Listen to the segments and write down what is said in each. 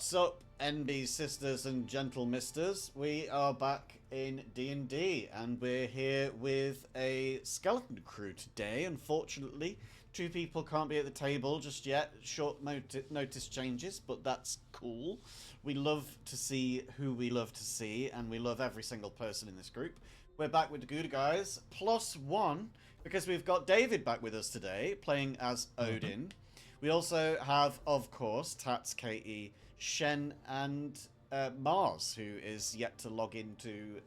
What's up, NB sisters and gentle misters? We are back in D&D, and we're here with a skeleton crew today. Unfortunately, 2 people can't be at the table just yet. Short notice changes, but that's cool. We love to see who we love to see, and we love every single person in this group. We're back with the Gouda guys, +1, because we've got David back with us today, playing as Odin. We also have, of course, Tats, Katie, Shen, and Mars, who is yet to log into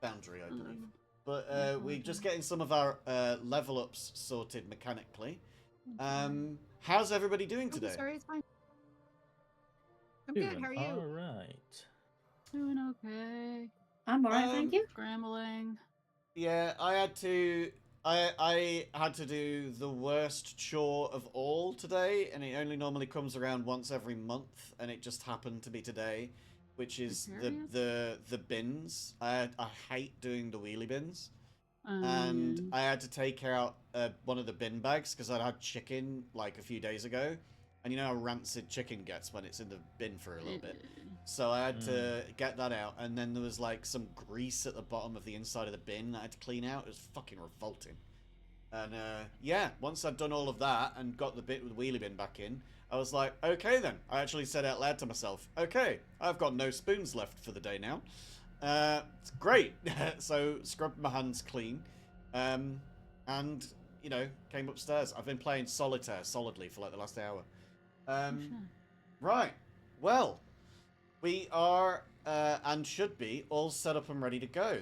Boundary, I believe. But we're just getting some of our level ups sorted mechanically. How's everybody doing today? Sorry, it's fine. I'm good. How are you? All right. Doing okay. I'm alright, thank you. Scrambling. Yeah, I had to do the worst chore of all today, and it only normally comes around once every month, and it just happened to be today, which is the bins. I hate doing the wheelie bins, and I had to take out one of the bin bags because I'd had chicken like a few days ago, and you know how rancid chicken gets when it's in the bin for a little bit. So I had to get that out, and then there was like some grease at the bottom of the inside of the bin that I had to clean out. It was fucking revolting. And yeah, once I'd done all of that and got the bit with the wheelie bin back in, I was like, okay then. I actually said out loud to myself, okay, I've got no spoons left for the day now. It's great. So scrubbed my hands clean, and you know, came upstairs. I've been playing solitaire solidly for like the last hour. Right. Well, we are, and should be, all set up and ready to go.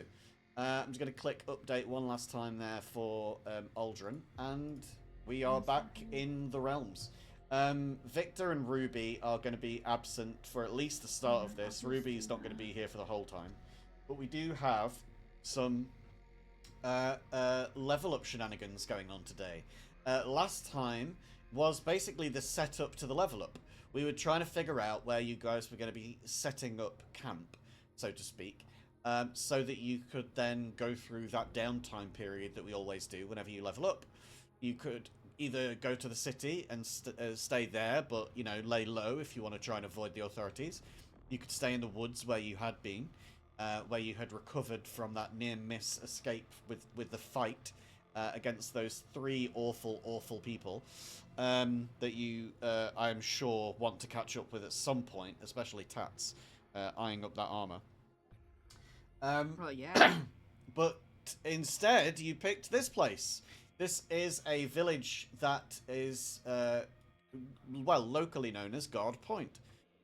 I'm just going to click update one last time there for Aldrin, and we are back in the realms. Victor and Ruby are going to be absent for at least the start of this. Ruby's not going to be here for the whole time. But we do have some level up shenanigans going on today. Last time was basically the setup to the level up. We were trying to figure out where you guys were going to be setting up camp, so to speak, so that you could then go through that downtime period that we always do whenever you level up. You could either go to the city and stay there, but, you know, lay low if you want to try and avoid the authorities. You could stay in the woods where you had been, where you had recovered from that near-miss escape with the fight against those 3 awful people that you, I am sure, want to catch up with at some point, especially Tats, eyeing up that armor. Oh, yeah. But instead, you picked this place. This is a village that is, well, locally known as Garde Point.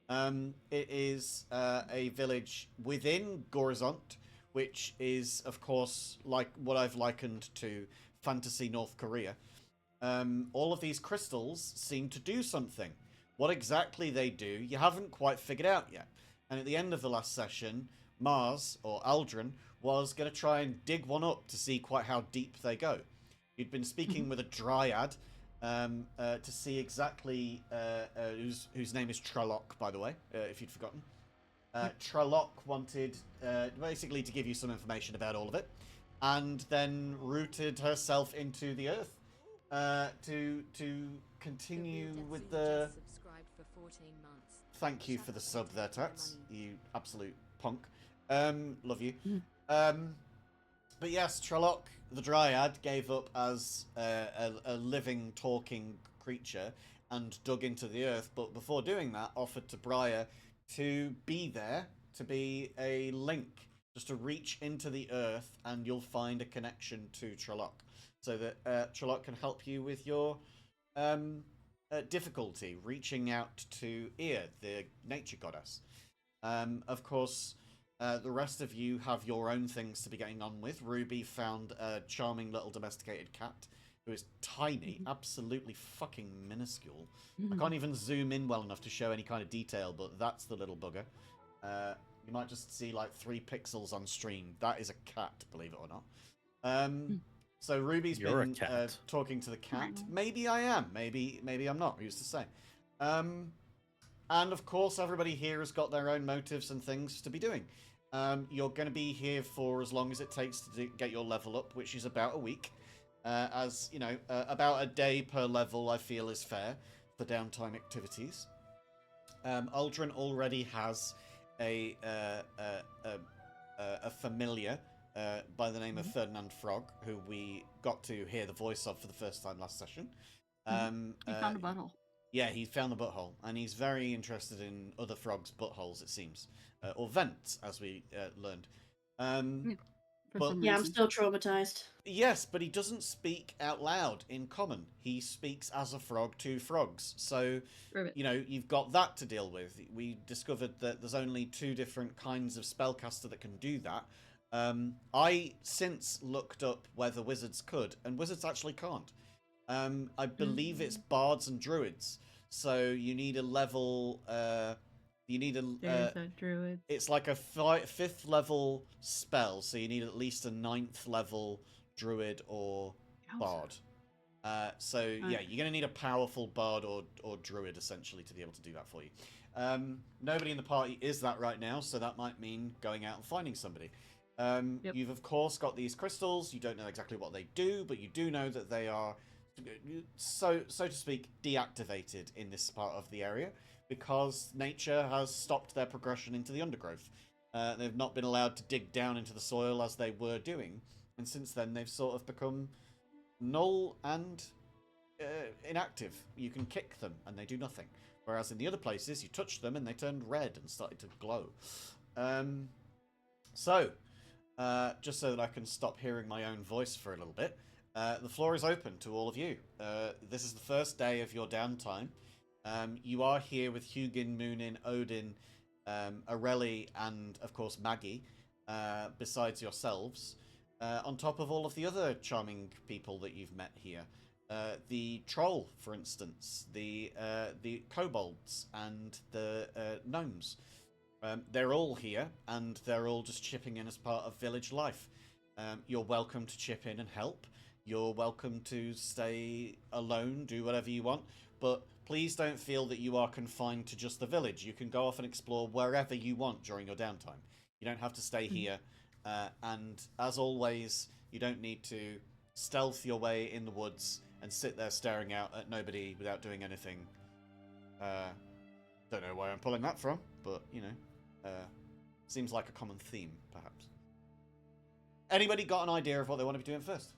It is a village within Gorizont, which is, of course, like what I've likened to fantasy North Korea. All of these crystals seem to do something. What exactly they do, you haven't quite figured out yet. And at the end of the last session, Mars, or Aldrin, was going to try and dig one up to see quite how deep they go. You'd been speaking with a dryad to see exactly whose name is Trelloc, by the way, if you'd forgotten. Trelloc wanted basically to give you some information about all of it, and then rooted herself into the earth to continue with the... Thank you for the sub there, Tats, you absolute punk. Love you. But yes, Trelloc, the Dryad, gave up as a living, talking creature and dug into the earth, but before doing that, offered to Briar to be there, to be a link, just to reach into the earth, and you'll find a connection to Trelloc, so that Trelloc can help you with your difficulty reaching out to Ear, the nature goddess. Of course, the rest of you have your own things to be getting on with. Ruby found a charming little domesticated cat who is tiny, absolutely fucking minuscule. I can't even zoom in well enough to show any kind of detail, but that's the little bugger. You might just see like 3 pixels on stream. That is a cat, believe it or not. So Ruby's been talking to the cat. Maybe I am. Maybe I'm not. Who's to say? And of course, everybody here has got their own motives and things to be doing. You're going to be here for as long as it takes to get your level up, which is about a week. As, you know, about a day per level, I feel is fair for downtime activities. Aldrin already has a familiar by the name of Ferdinand Frog, who we got to hear the voice of for the first time last session. He found a butthole. Yeah, he found the butthole, and he's very interested in other frogs' buttholes, it seems. Or vents, as we learned. Yeah, I'm still traumatized. Yes, but he doesn't speak out loud in common. He speaks as a frog to frogs. So, you know, you've got that to deal with. We discovered that there's only 2 different kinds of spellcaster that can do that. I since looked up whether wizards could, and wizards actually can't. I believe it's bards and druids. So you need a level... druid. It's like a 5th level spell, so you need at least a 9th level druid or bard. So yeah, you're gonna need a powerful bard or druid essentially to be able to do that for you. Nobody in the party is that right now, so that might mean going out and finding somebody. You've of course got these crystals. You don't know exactly what they do, but you do know that they are, so to speak, deactivated in this part of the area, because nature has stopped their progression into the undergrowth. They've not been allowed to dig down into the soil as they were doing, and since then they've sort of become null and inactive. You can kick them and they do nothing, whereas in the other places you touched them and they turned red and started to glow. Just so that I can stop hearing my own voice for a little bit, the floor is open to all of you. This is the first day of your downtime. You are here with Hugin, Moonin, Odin, Areli, and of course Maggie, besides yourselves, on top of all of the other charming people that you've met here. The troll, for instance, the kobolds, and the gnomes. They're all here, and they're all just chipping in as part of village life. You're welcome to chip in and help. You're welcome to stay alone, do whatever you want, but please don't feel that you are confined to just the village. You can go off and explore wherever you want during your downtime. You don't have to stay here, and as always, you don't need to stealth your way in the woods and sit there staring out at nobody without doing anything. Don't know where I'm pulling that from, but, you know, seems like a common theme, perhaps. Anybody got an idea of what they want to be doing first?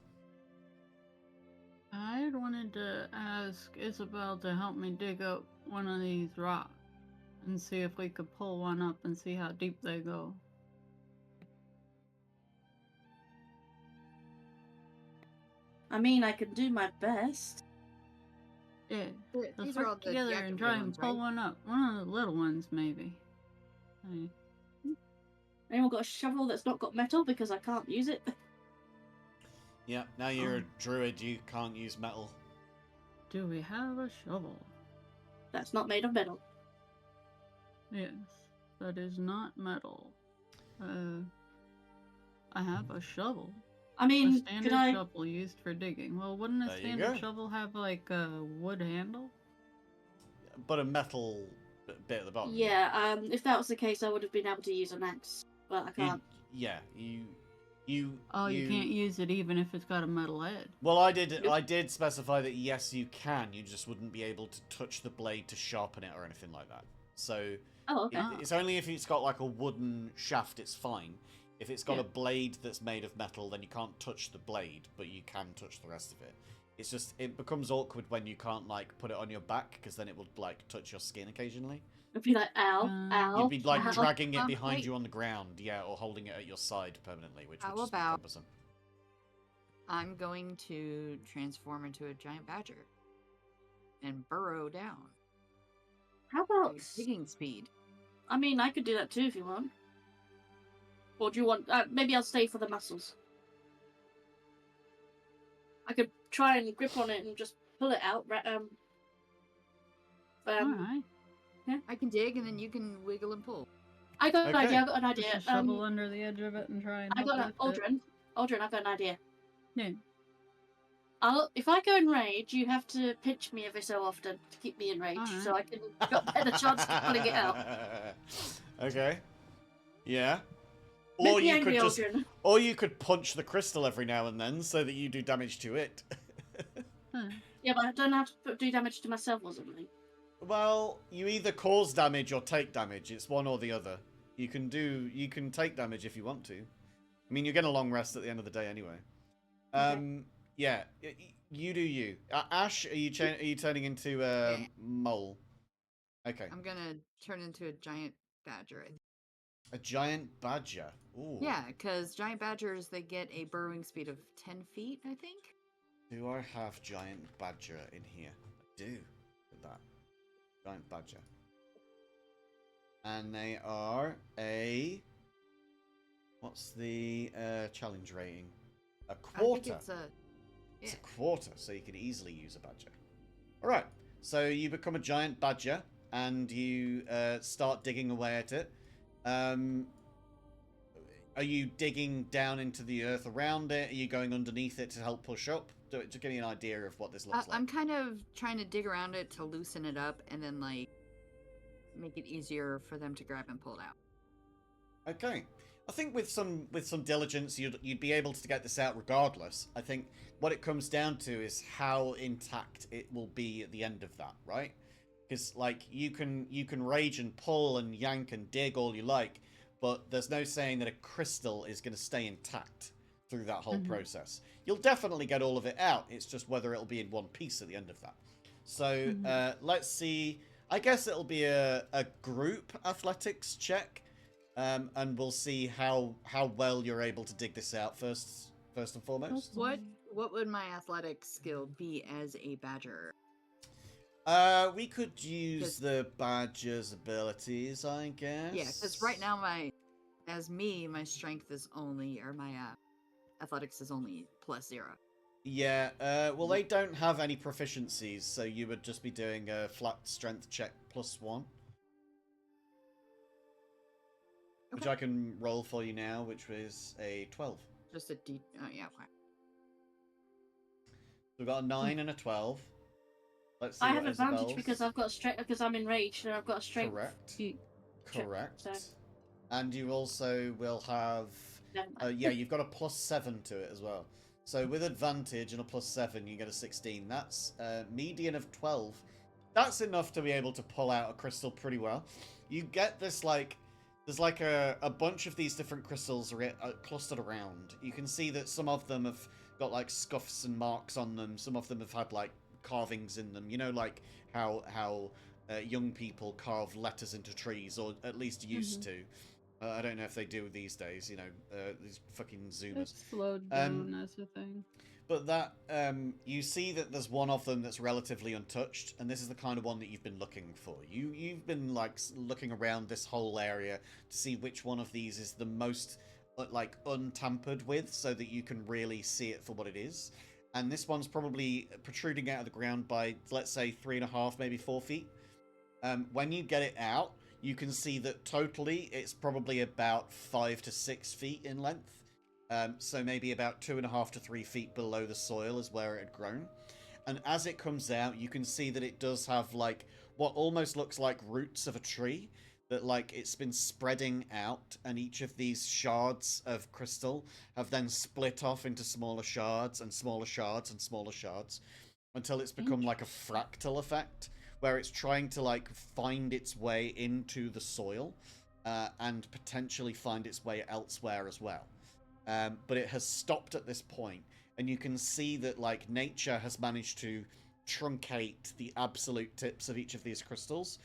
I wanted to ask Isabel to help me dig up one of these rocks and see if we could pull one up and see how deep they go. I mean, I can do my best. Yeah, let's These are all work the together and try and ones, pull right? one up. One of the little ones, maybe. Hey. Anyone got a shovel that's not got metal because I can't use it? Yeah, now you're a druid, you can't use metal. Do we have a shovel? That's not made of metal. Yes, that is not metal. I have a shovel. I mean, A standard shovel used for digging. Well, wouldn't a standard shovel have like a wood handle? But a metal bit at the bottom. Yeah, if that was the case, I would have been able to use an axe, but I can't. You can't use it even if it's got a metal edge. Well, I did specify that yes, you can. You just wouldn't be able to touch the blade to sharpen it or anything like that. So it's only if it's got like a wooden shaft, it's fine. If it's got a blade that's made of metal, then you can't touch the blade, but you can touch the rest of it. It's just, it becomes awkward when you can't like put it on your back, because then it would like touch your skin occasionally. It'd be like, ow, ow. You'd be like ow. dragging it behind you on the ground, or holding it at your side permanently, which would just be cumbersome. I'm going to transform into a giant badger and burrow down. How about digging speed? I mean, I could do that too if you want. Or do you want? Maybe I'll stay for the muscles. I could try and grip on it and just pull it out. Alright. Yeah. I can dig, and then you can wiggle and pull. I got an idea. I got an idea. Just shovel under the edge of it and try and. I got an Aldrin. Aldrin, I've got an idea. Yeah. If I go in rage, you have to pinch me every so often to keep me in rage, so I can got a better chance of pulling it out. Okay. Yeah. Make me angry, Aldrin. Or you could punch the crystal every now and then so that you do damage to it. Yeah, but I don't have to do damage to myself or something. Well, you either cause damage or take damage. It's one or the other. You can take damage if you want to. I mean, you're getting a long rest at the end of the day anyway. Okay. Yeah, you do you. Ash, are you turning into a mole? Okay. I'm gonna turn into a giant badger. A giant badger. Ooh. Yeah, because giant badgers, they get a burrowing speed of 10 feet, I think. Do I have giant badger in here? I do. Look at that. Giant badger. And they are a... What's the challenge rating? A quarter. I think it's a... It's a quarter, so you can easily use a badger. Alright, so you become a giant badger, and you start digging away at it. Are you digging down into the earth around it? Are you going underneath it to help push up? To give me an idea of what this looks like. I'm kind of trying to dig around it to loosen it up, and then, like, make it easier for them to grab and pull it out. Okay. I think with some diligence, you'd be able to get this out regardless. I think what it comes down to is how intact it will be at the end of that, right? Because like you can rage and pull and yank and dig all you like, but there's no saying that a crystal is going to stay intact through that whole process. You'll definitely get all of it out. It's just whether it'll be in one piece at the end of that. So let's see. I guess it'll be a group athletics check. And we'll see how well you're able to dig this out first and foremost. What would my athletic skill be as a badger? We could use the badger's abilities, I guess. Yeah, because right now my strength is only, or my athletics is only +0. Yeah, well they don't have any proficiencies, so you would just be doing a flat strength check +1. Which I can roll for you now, which was a 12. Just a D. Oh, yeah. Okay. So we've got a 9 and a 12. Let's see. I what have advantage Isabel's... because I've got strength because I'm enraged and I've got a strength. Correct. So. And you also will have. Yeah, you've got a +7 to it as well. So with advantage and a +7, you get a 16. That's a median of 12. That's enough to be able to pull out a crystal pretty well. You get this like. There's like a bunch of these different crystals clustered around. You can see that some of them have got like scuffs and marks on them. Some of them have had like carvings in them. You know, like how young people carve letters into trees, or at least used to. I don't know if they do these days. You know, these fucking Zoomers. It's slowed down as a thing. But that, you see that there's one of them that's relatively untouched, and this is the kind of one that you've been looking for. You've been, like, looking around this whole area to see which one of these is the most, like, untampered with, so that you can really see it for what it is. And this one's probably protruding out of the ground by, let's say, 3.5, maybe 4 feet. When you get it out, you can see that totally it's probably about 5 to 6 feet in length. So maybe about 2.5 to 3 feet below the soil is where it had grown. And as it comes out, you can see that it does have like what almost looks like roots of a tree, that like it's been spreading out, and each of these shards of crystal have then split off into smaller shards and smaller shards and smaller shards until it's become like a fractal effect where it's trying to like find its way into the soil and potentially find its way elsewhere as well. But it has stopped at this point, and you can see that like nature has managed to truncate the absolute tips of each of these crystals.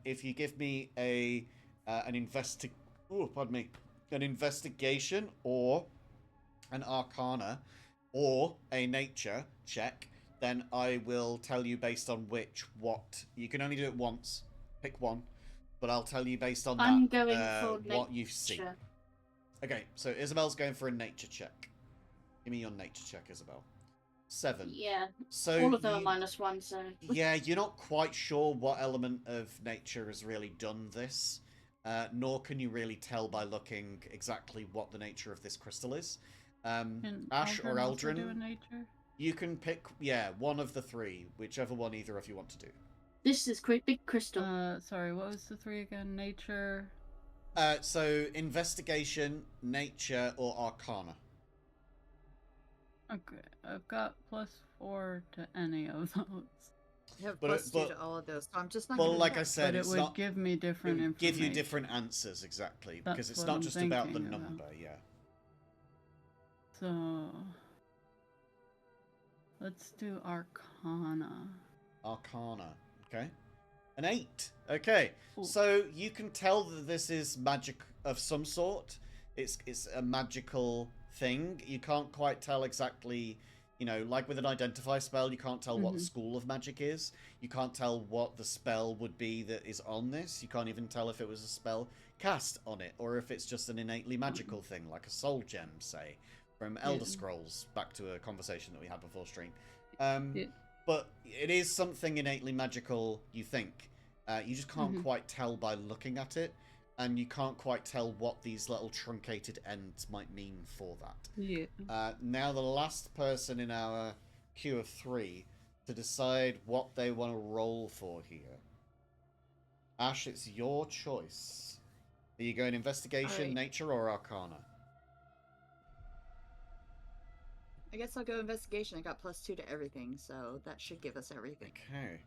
If you give me an investigation or an arcana or a nature check, then I will tell you based on what. You can only do it once. Pick one, but I'll tell you based on I'm that going for what nature. you see. Okay, so Isabel's going for a nature check. Give me your nature check, Isabel. 7. Yeah. So all of them are -1, so. Yeah, you're not quite sure what element of nature has really done this, nor can you really tell by looking exactly what the nature of this crystal is. Ash or Eldrin, you can pick, one of the 3, whichever one either of you want to do. This is big crystal. Sorry, what was the 3 again? Nature. So investigation, nature, or arcana. Okay, I've got +4 to any of those. I have But plus it- 2 but- to all of those, so I'm just not Well, gonna like I check. said, But it it's would not. give me It different would give you information. different answers, exactly, because That's it's what not I'm just about the thinking about. number. Yeah. So let's do Arcana. Arcana. Okay. An 8. Okay. Ooh. So you can tell that this is magic of some sort. It's a magical thing. You can't quite tell exactly, you know, like with an identify spell, you can't tell what the school of magic is. You can't tell what the spell would be that is on this. You can't even tell if it was a spell cast on it or if it's just an innately magical thing, like a soul gem, say, from Elder Scrolls, back to a conversation that we had before stream. But it is something innately magical, you think. You just can't quite tell by looking at it, and you can't quite tell what these little truncated ends might mean for that. Yeah. Now the last person in our queue of 3 to decide what they want to roll for here. Ash, it's your choice. Are you going investigation, Alright. nature, or arcana? I guess I'll go investigation. I got plus 2 to everything, so that should give us everything. Okay.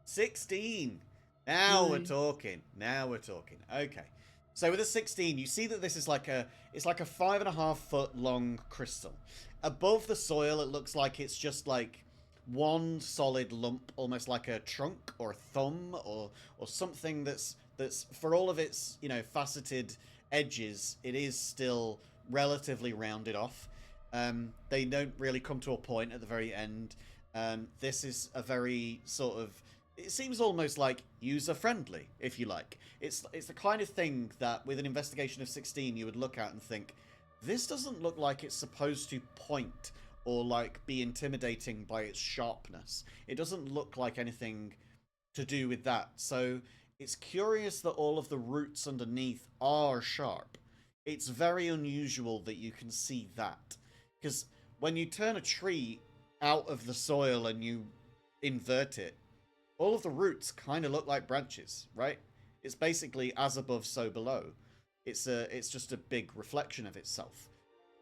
16. Now we're talking. Now we're talking. Okay. So with a 16, you see that this is like it's like a 5.5 foot long crystal. Above the soil, it looks like it's just like one solid lump, almost like a trunk or a thumb or something that's for all of its, you know, faceted edges, it is still relatively rounded off. They don't really come to a point at the very end. This is a very sort of, it seems almost like user-friendly, if you like. It's the kind of thing that with an investigation of 16 you would look at and think, this doesn't look like it's supposed to point or like be intimidating by its sharpness. It doesn't look like anything to do with that. So it's curious that all of the roots underneath are sharp. It's very unusual that you can see that. Because when you turn a tree out of the soil and you invert it, all of the roots kind of look like branches, right? It's basically as above, so below. It's just a big reflection of itself.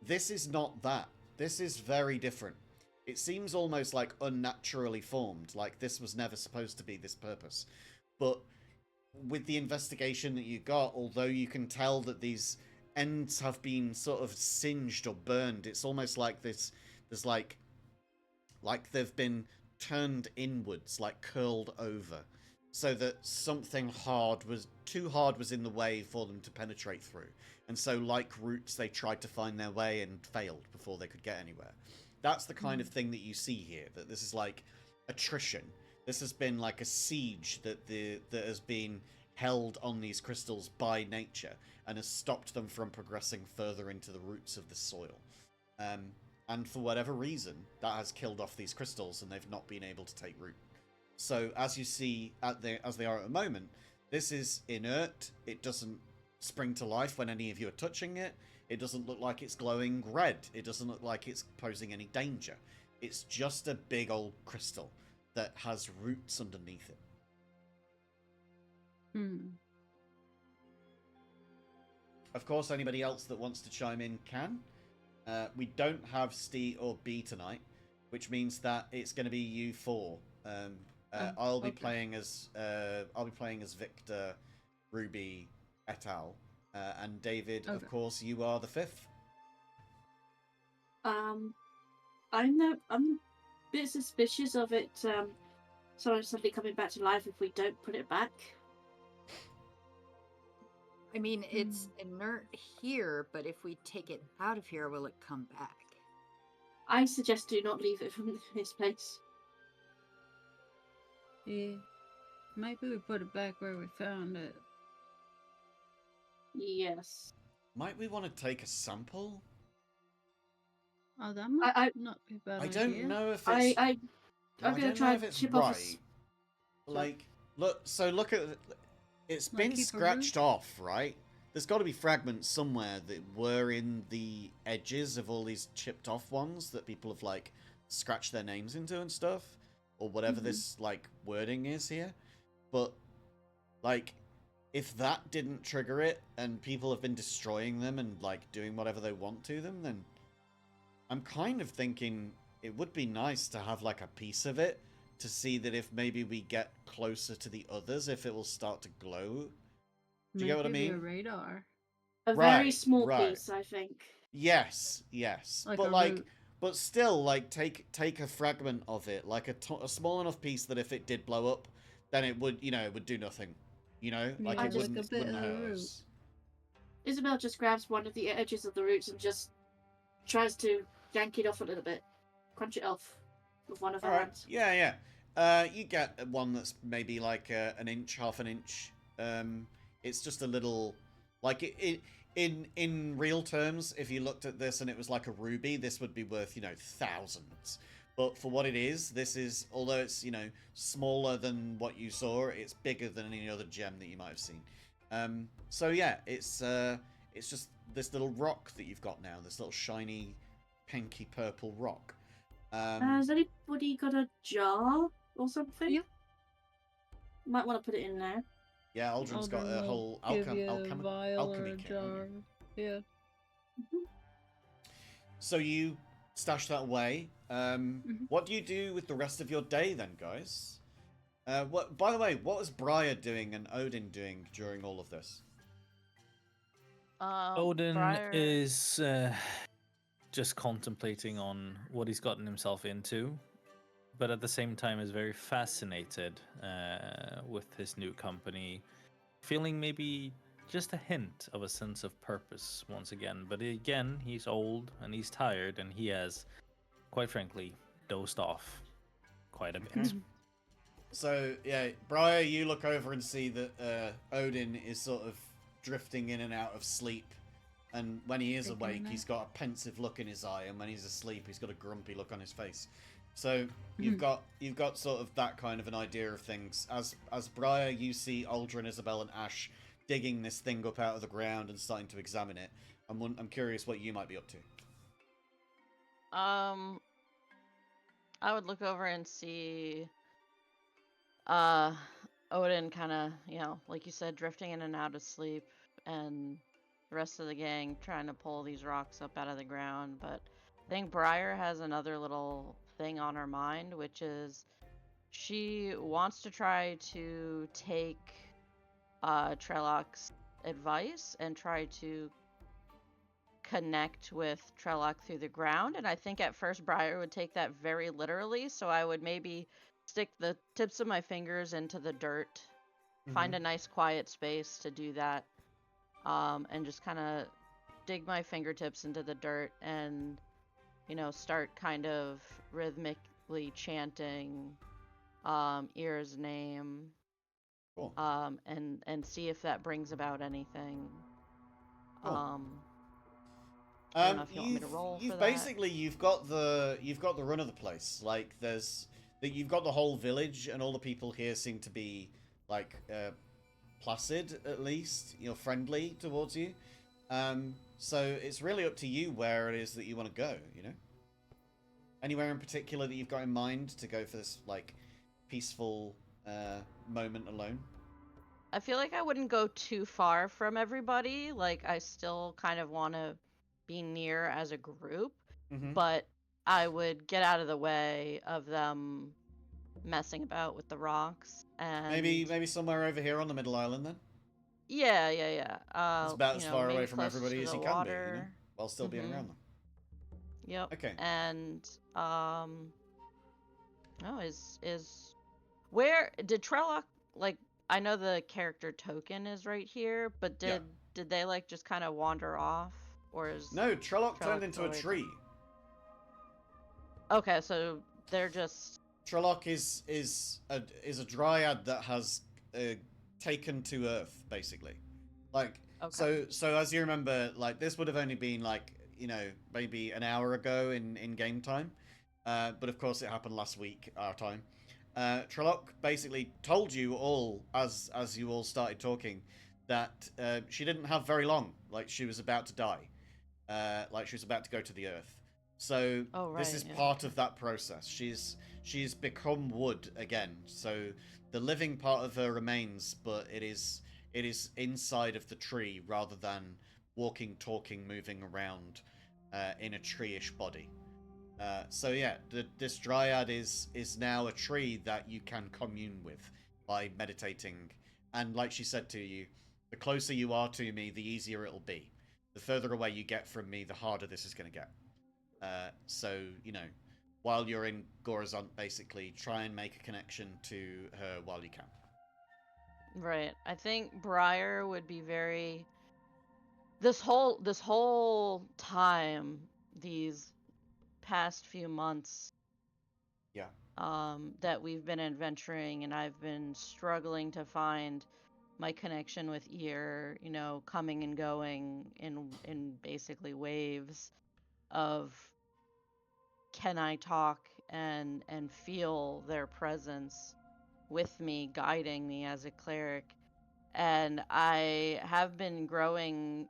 This is not that. This is very different. It seems almost like unnaturally formed, like this was never supposed to be this purpose. But with the investigation that you got, although you can tell that these ends have been sort of singed or burned, it's almost like there's like they've been turned inwards, like curled over, so that something too hard was in the way for them to penetrate through. And so like roots, they tried to find their way and failed before they could get anywhere. That's the kind of thing that you see here, that this is like attrition. This has been like a siege that has been held on these crystals by nature and has stopped them from progressing further into the roots of the soil. And for whatever reason, that has killed off these crystals and they've not been able to take root. So as you see as they are at the moment, this is inert. It doesn't spring to life when any of you are touching it. It doesn't look like it's glowing red. It doesn't look like it's posing any danger. It's just a big old crystal that has roots underneath it. Of course, anybody else that wants to chime in can. We don't have Steve or B tonight, which means that it's going to be you four. I'll be playing as Victor, Ruby, et al. And David, of course, you are the fifth. I'm a bit suspicious of it. Suddenly coming back to life if we don't put it back. I mean, it's inert here, but if we take it out of here, will it come back? I suggest do not leave it from this place. Yeah. Maybe we put it back where we found it. Yes. Might we want to take a sample? Oh, that might not be a bad I idea. don't know if it's... I'm going to try and chip off Like, look at... It's Like been keep a scratched off, right? There's got to be fragments somewhere that were in the edges of all these chipped off ones that people have, like, scratched their names into and stuff. Or whatever this, like, wording is here. But, like, if that didn't trigger it and people have been destroying them and, like, doing whatever they want to them, then I'm kind of thinking it would be nice to have like a piece of it to see that if maybe we get closer to the others, if it will start to glow. Do you get what I Maybe mean? a radar. A very Right, small right. piece, I think. Yes, yes. Like But a like, root. but still, like, take a fragment of it, like a small enough piece that if it did blow up, then it would, it would do nothing. Like Yeah, it just- like a bit wouldn't of the hurt root. us. Isabel just grabs one of the edges of the roots and just tries to yank it off a little bit. Crunch it off with one of her All right. hands. Yeah, you get one that's maybe like an inch, half an inch. It's just a little, like in real terms, if you looked at this and it was like a ruby, this would be worth, thousands. But for what it is, this is, although it's, smaller than what you saw, it's bigger than any other gem that you might have seen. So yeah, it's just this little rock that you've got now, this little shiny, pinky purple rock. Has anybody got a jar or something? Yep. Might want to put it in there. Yeah, Aldrin's got a whole give you a alchemy vial or a kit. jar. Yeah. So you stash that away. What do you do with the rest of your day then, guys? By the way, what was Briar doing and Odin doing during all of this? Odin Briar- is just contemplating on what he's gotten himself into, but at the same time is very fascinated with his new company, feeling maybe just a hint of a sense of purpose once again. But again, he's old and he's tired, and he has, quite frankly, dozed off quite a bit. So yeah, Briar, you look over and see that Odin is sort of drifting in and out of sleep. And when he is Taking a awake, nap. he's got a pensive look in his eye, and when he's asleep, he's got a grumpy look on his face. So you've got sort of that kind of an idea of things. As Briar, you see Aldrin, Isabel, and Ash digging this thing up out of the ground and starting to examine it. I'm curious what you might be up to. I would look over and see Odin kind of, like you said, drifting in and out of sleep, and the rest of the gang trying to pull these rocks up out of the ground. But I think Briar has another little thing on her mind, which is she wants to try to take Trellock's advice and try to connect with Trellock through the ground. And I think at first Briar would take that very literally, so I would maybe stick the tips of my fingers into the dirt, find a nice quiet space to do that, and just kind of dig my fingertips into the dirt and, start kind of rhythmically chanting Ir's name. Cool. And see if that brings about anything. Cool. I don't know if you want me to roll for that. Basically you've got the run of the place. Like you've got the whole village, and all the people here seem to be like placid, at least, friendly towards you. So it's really up to you where it is that you want to go. Anywhere in particular that you've got in mind to go for this like peaceful moment alone? I feel like I wouldn't go too far from everybody. Like, I still kind of want to be near as a group, but I would get out of the way of them messing about with the rocks. And Maybe somewhere over here on the Middle Island then. Yeah. It's about as far maybe away from close everybody to as the you can water. be, while still being around them. Yep. Okay. And where did Trellock, like, I know the character token is right here, but did they like just kind of wander off, or is No, Trellock turned Trellock into a already- tree. Okay, so they're just Trellock is a dryad that has taken to Earth, basically. Like, okay. so as you remember, like, this would have only been like, maybe an hour ago in game time, but of course it happened last week our time. Trellock basically told you all as you all started talking that she didn't have very long. Like, she was about to die. Like, she was about to go to the Earth. So this is part of that process. She's become wood again. So the living part of her remains, but it is inside of the tree rather than walking, talking, moving around in a tree-ish body. So yeah, this dryad is now a tree that you can commune with by meditating. And like she said to you, the closer you are to me, the easier it'll be. The further away you get from me, the harder this is going to get. So, while you're in Gorazont, basically, try and make a connection to her while you can. Right. I think Briar would be very this whole time, these past few months, Yeah. that we've been adventuring, and I've been struggling to find my connection with ear, coming and going in basically waves of can I talk and feel their presence with me, guiding me as a cleric. And I have been growing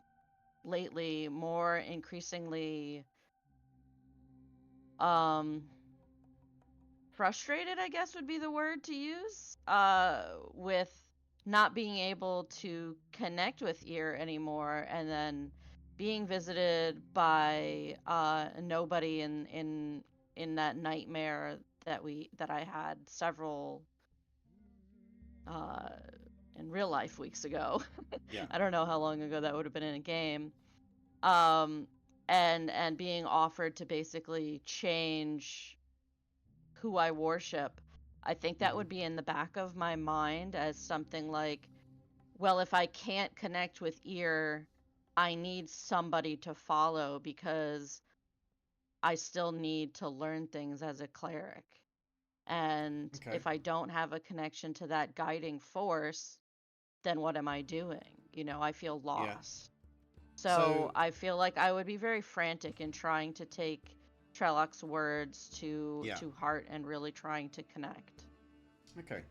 lately more increasingly frustrated, I guess would be the word to use, with not being able to connect with ear anymore, and then being visited by nobody in that nightmare that I had several uh in real life weeks ago. Yeah. I don't know how long ago that would have been in a game. Um and being offered to basically change who I worship. I think that would be in the back of my mind as something like, well, if I can't connect with ear, I need somebody to follow because I still need to learn things as a cleric. And Okay. if I don't have a connection to that guiding force, then what am I doing? I feel Yeah. lost. So So I feel like I would be very frantic in trying to take Trellock's words to yeah. heart and really trying to connect. Okay.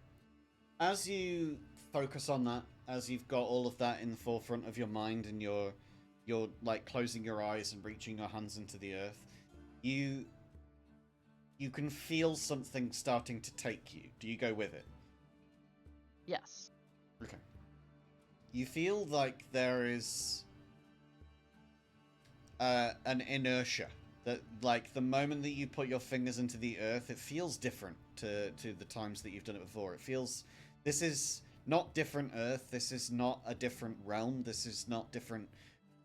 As you focus on that, as you've got all of that in the forefront of your mind, and you're like closing your eyes and reaching your hands into the earth, you can feel something starting to take you. Do you go with it? Yes. Okay. You feel like there is an inertia that, like, the moment that you put your fingers into the earth, it feels different to the times that you've done it before. It feels, this is not different earth. This is not a different realm. This is not different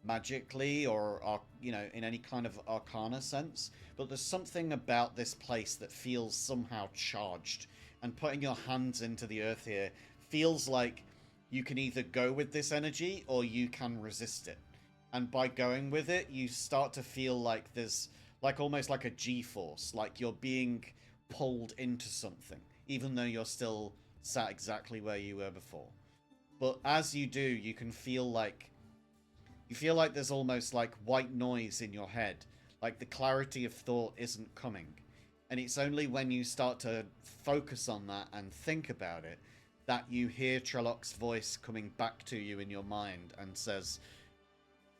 magically or in any kind of arcana sense. But there's something about this place that feels somehow charged. And putting your hands into the earth here feels like you can either go with this energy or you can resist it. And by going with it, you start to feel like there's like almost like a G-force, like you're being pulled into something, even though you're still sat exactly where you were before. But as you do, you can feel like there's almost like white noise in your head, like the clarity of thought isn't coming. And it's only when you start to focus on that and think about it that you hear Trellock's voice coming back to you in your mind and says,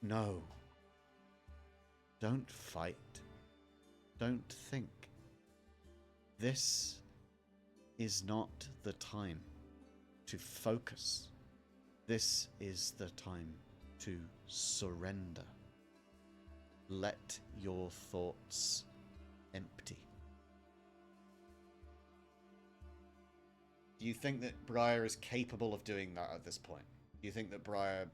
"No. Don't fight. Don't think. This is not the time to focus. This is the time to surrender. Let your thoughts empty." Do you think that Briar is capable of doing that at this point? Do you think that Briar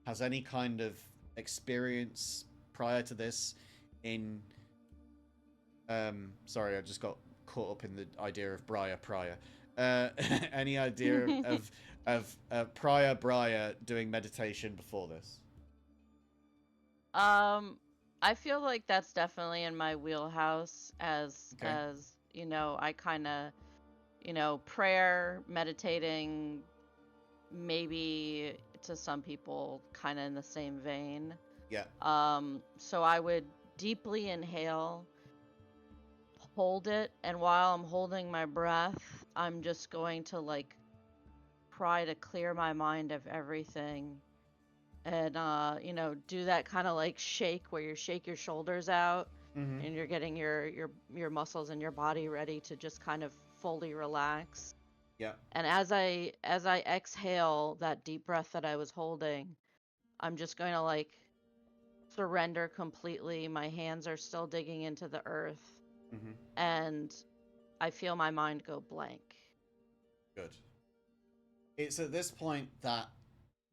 has any kind of experience prior to this in... sorry, I just got caught up in the idea of Briar prior. Any idea of prior Briar doing meditation before this? I feel like that's definitely in my wheelhouse as Okay. I kind of prayer, meditating, maybe to some people kind of in the same vein. Yeah. So I would deeply inhale, hold it, and while I'm holding my breath, I'm just going to like try to clear my mind of everything. And do that kind of like shake where you shake your shoulders out, Mm-hmm. and you're getting your muscles in your body ready to just kind of fully relax. Yeah. And as I exhale that deep breath that I was holding, I'm just going to like surrender completely. My hands are still digging into the earth. Mm-hmm. and I feel my mind go blank. Good. It's at this point that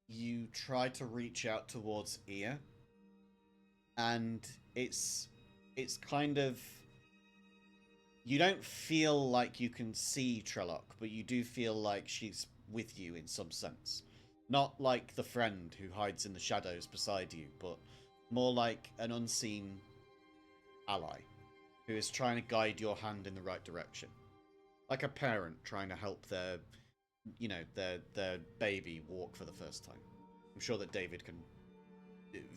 you try to reach out towards Ear, and it's kind of, you don't feel like you can see Trelloc, but you do feel like she's with you in some sense. Not like the friend who hides in the shadows beside you, but more like an unseen ally who is trying to guide your hand in the right direction. Like a parent trying to help their baby walk for the first time. I'm sure that David can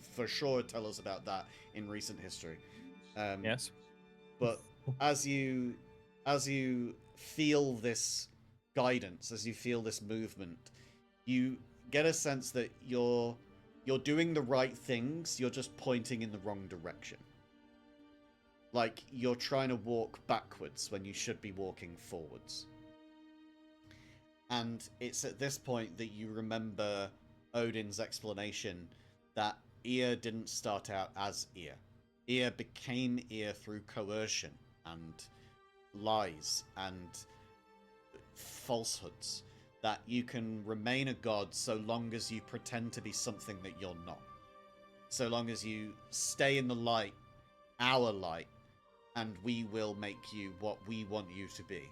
for sure tell us about that in recent history. Yes. But as you feel this guidance, as you feel this movement, you get a sense that you're doing the right things, you're just pointing in the wrong direction. Like you're trying to walk backwards when you should be walking forwards. And it's at this point that you remember Odin's explanation that Ear didn't start out as Ear. Ear became Ear through coercion and lies and falsehoods. That you can remain a god so long as you pretend to be something that you're not. So long as you stay in the light, our light, and we will make you what we want you to be.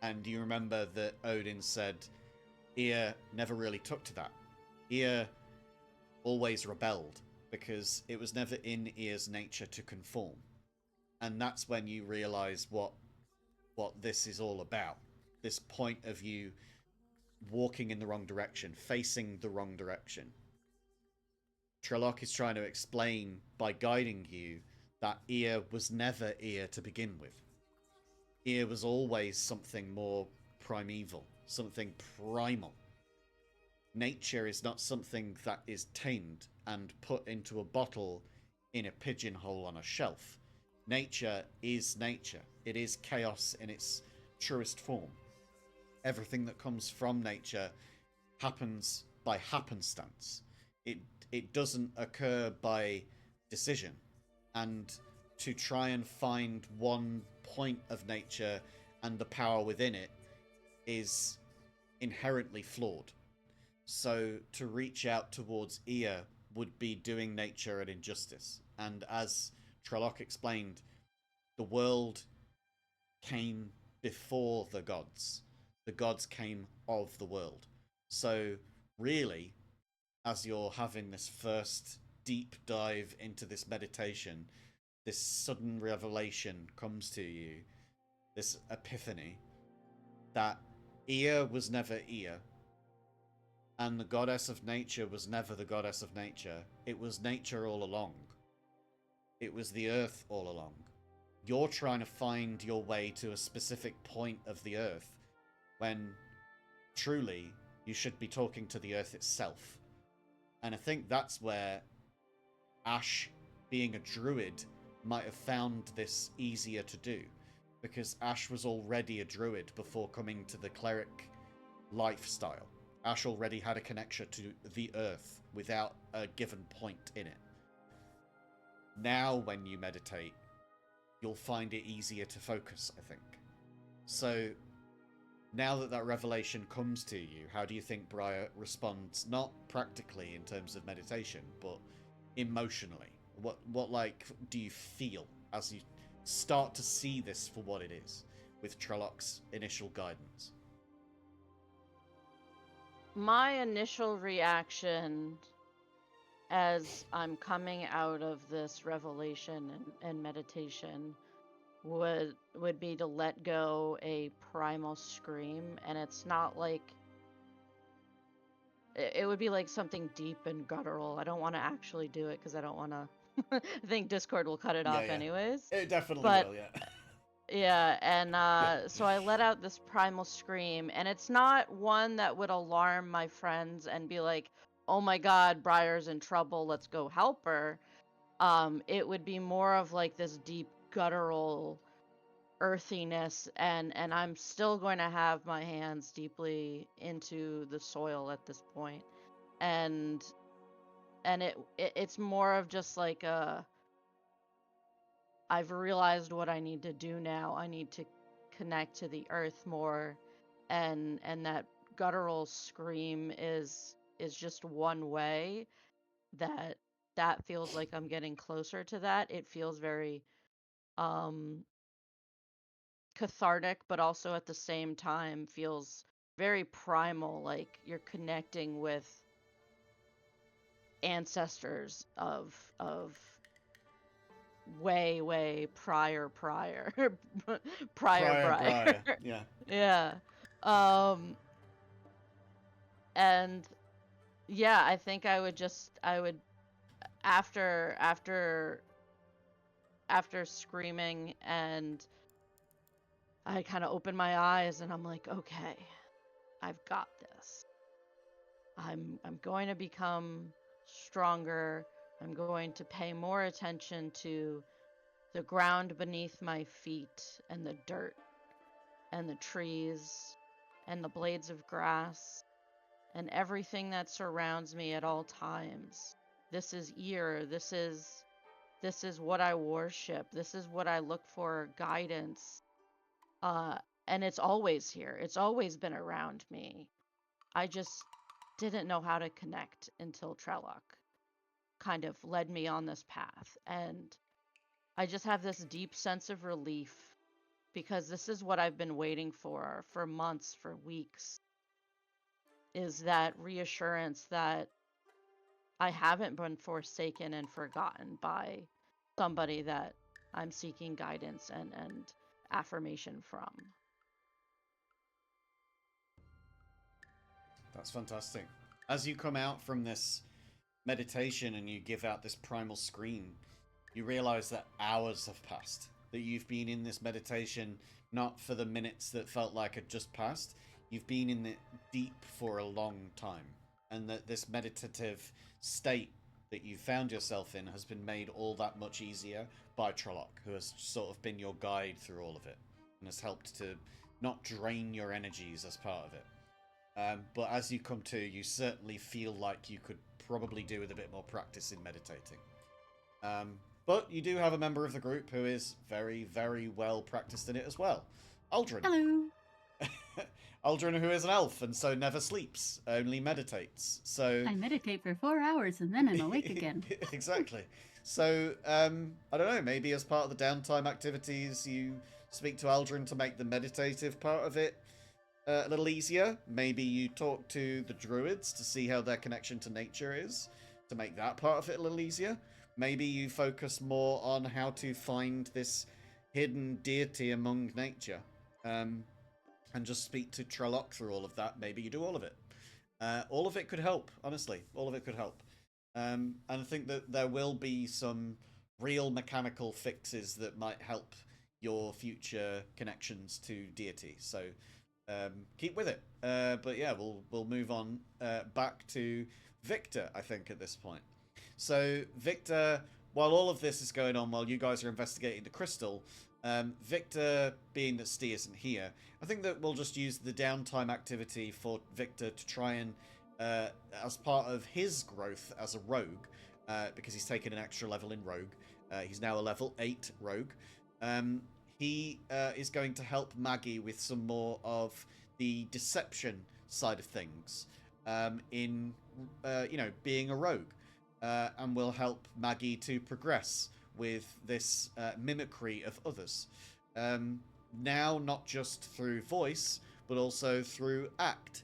And you remember that Odin said Ear never really took to that. Ear always rebelled because it was never in Ear's nature to conform. And that's when you realize what this is all about. This point of you walking in the wrong direction, facing the wrong direction. Trelloc is trying to explain by guiding you that Ear was never Ear to begin with. Ear was always something more primeval, something primal. Nature is not something that is tamed and put into a bottle in a pigeonhole on a shelf. Nature is nature. It is chaos in its truest form. Everything that comes from nature happens by happenstance. It doesn't occur by decision. And to try and find one point of nature and the power within it is inherently flawed. So to reach out towards Ear would be doing nature an injustice. And as Trelloc explained, the world came before the gods. The gods came of the world. So really, as you're having this first deep dive into this meditation, this sudden revelation comes to you, this epiphany, that Ear was never Ear, and the goddess of nature was never the goddess of nature. It was nature all along. It was the earth all along. You're trying to find your way to a specific point of the earth, when truly you should be talking to the earth itself. And I think that's where Ash, being a druid, might have found this easier to do, because Ash was already a druid before coming to the cleric lifestyle. Ash already had a connection to the earth without a given point in it. Now when you meditate, you'll find it easier to focus, I think. So now that that revelation comes to you, how do you think Briar responds, not practically in terms of meditation, but emotionally? What like do you feel as you start to see this for what it is with Trelloc's initial guidance? My initial reaction as I'm coming out of this revelation and meditation would be to let go a primal scream, and it's not like it would be like something deep and guttural. I don't want to actually do it because I don't want to I think Discord will cut it off anyways. It definitely but will, yeah. yeah, and so I let out this primal scream, and it's not one that would alarm my friends and be like, oh my god, Briar's in trouble, let's go help her. It would be more of like this deep guttural earthiness, and I'm still going to have my hands deeply into the soil at this point. And it's more of just like a I've realized what I need to do now. I need to connect to the earth more, and that guttural scream is just one way that feels like I'm getting closer to that. It feels very um cathartic, but also at the same time feels very primal, like you're connecting with ancestors of way prior prior. Yeah. Yeah. Um and yeah, I think I would after screaming, and I kind of open my eyes and I'm like, okay, I've got this. I'm going to become stronger. I'm going to pay more attention to the ground beneath my feet and the dirt and the trees and the blades of grass and everything that surrounds me at all times. This is ear. This is what I worship. This is what I look for guidance. Uh, and it's always here. It's always been around me. I just didn't know how to connect until Trelloc kind of led me on this path. And I just have this deep sense of relief because this is what I've been waiting for months, for weeks, is that reassurance that I haven't been forsaken and forgotten by somebody that I'm seeking guidance and affirmation from. That's fantastic. As you come out from this meditation and you give out this primal scream, you realize that hours have passed. That you've been in this meditation not for the minutes that felt like had just passed. You've been in it deep for a long time. And that this meditative state that you found yourself in has been made all that much easier by Trelloc, who has sort of been your guide through all of it and has helped to not drain your energies as part of it. But as you come to, you certainly feel like you could probably do with a bit more practice in meditating. But you do have a member of the group who is very, very well practiced in it as well. Aldrin. Hello. Aldrin, who is an elf and so never sleeps, only meditates. So I meditate for 4 hours and then I'm awake again. Exactly. So, I don't know, maybe as part of the downtime activities, you speak to Aldrin to make the meditative part of it a little easier. Maybe you talk to the druids to see how their connection to nature is, to make that part of it a little easier. Maybe you focus more on how to find this hidden deity among nature, and just speak to Trelloc through all of that. Maybe you do all of it. All of it could help, honestly. All of it could help. And I think that there will be some real mechanical fixes that might help your future connections to deity. So keep with it. But yeah, we'll move on back to Victor, I think, at this point. So Victor, while all of this is going on, while you guys are investigating the crystal, Victor, being that Steve isn't here, I think that we'll just use the downtime activity for Victor to try and, as part of his growth as a rogue, because he's taken an extra level in rogue. He's now a level 8 rogue. He is going to help Maggie with some more of the deception side of things, in being a rogue, and will help Maggie to progress with this mimicry of others. Now, not just through voice, but also through act.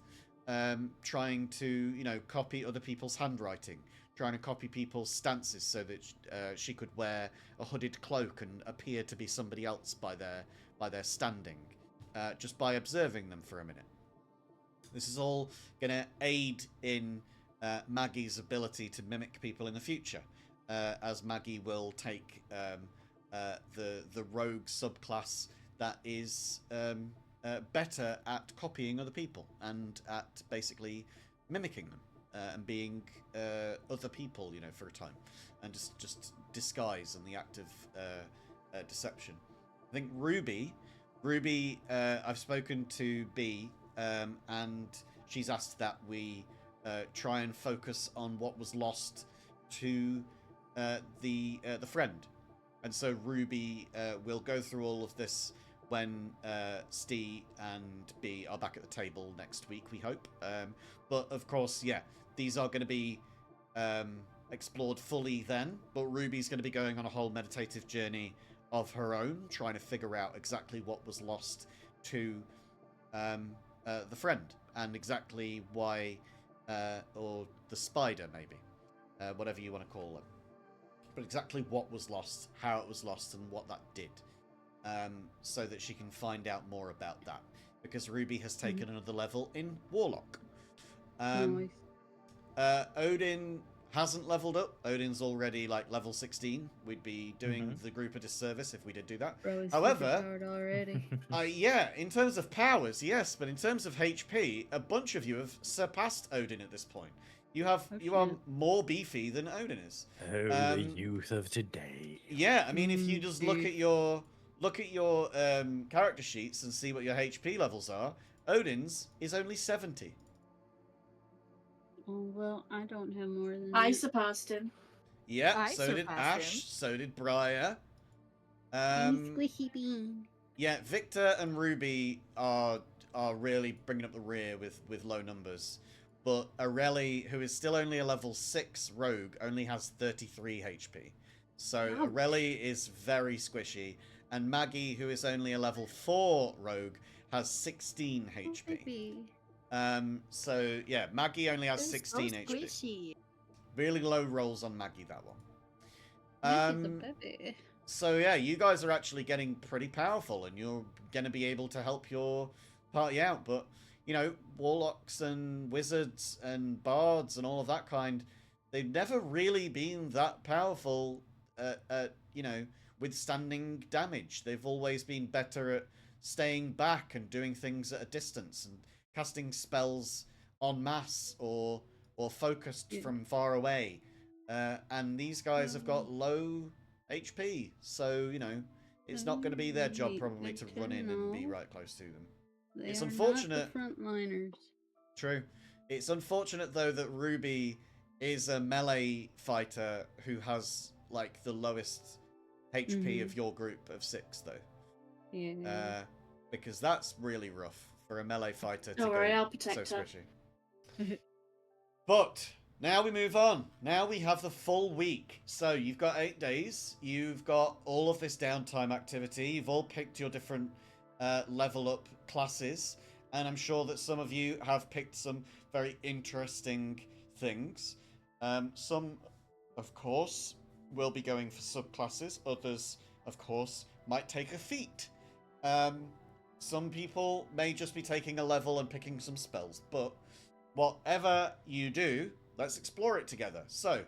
Trying to, copy other people's handwriting. Trying to copy people's stances so that she could wear a hooded cloak and appear to be somebody else by their standing. Just by observing them for a minute. This is all going to aid in Maggie's ability to mimic people in the future. As Maggie will take the rogue subclass that is better at copying other people and at basically mimicking them and being other people, for a time, and just disguise and the act of deception. I think Ruby, I've spoken to B, and she's asked that we try and focus on what was lost to the friend, And so Ruby will go through all of this when Stee and B are back at the table next week, we hope. But of course, yeah, these are going to be explored fully then. But Ruby's going to be going on a whole meditative journey of her own, trying to figure out exactly what was lost to the friend and exactly why, or the spider maybe, whatever you want to call it. But exactly what was lost, how it was lost, and what that did. So that she can find out more about that. Because Ruby has taken another level in Warlock. Nice. Odin hasn't leveled up. Odin's already like level 16. We'd be doing the group a disservice if we did do that. Bro is However, superpowered already. yeah, in terms of powers, yes, but in terms of HP, a bunch of you have surpassed Odin at this point. You are more beefy than Odin is. Oh, the youth of today. Yeah, I mean, if you just look at your character sheets and see what your HP levels are, Odin's is only 70. Oh, well, I don't have more than I that. surpassed him. Yeah, I so did surpassed Ash, him. so did Briar. Squishy bean. Yeah, Victor and Ruby are really bringing up the rear with low numbers. But Areli, who is still only a level 6 rogue, only has 33 HP. So Ouch. Areli is very squishy. And Maggie, who is only a level 4 rogue, has 16 HP. So yeah, Maggie only has 16 HP. Squishy. Really low rolls on Maggie, that one. Maggie's a baby. So yeah, you guys are actually getting pretty powerful, and you're going to be able to help your party out. But, you know, warlocks and wizards and bards and all of that kind, they've never really been that powerful at you know, withstanding damage. They've always been better at staying back and doing things at a distance and casting spells en masse or focused from far away. And these guys have got low HP, so, you know, it's not going to be their job probably to run in and be right close to them. It's unfortunate. Not the frontliners. True. It's unfortunate, though, that Ruby is a melee fighter who has, like, the lowest HP of your group of 6, though. Yeah. Because that's really rough for a melee fighter to Don't worry, I'll go protect so her. squishy. But now we move on. Now we have the full week. So you've got 8 days. You've got all of this downtime activity. You've all picked your different level up classes. And I'm sure that some of you have picked some very interesting things. Some, of course, will be going for subclasses. Others, of course, might take a feat. Some people may just be taking a level and picking some spells. But whatever you do, let's explore it together. So,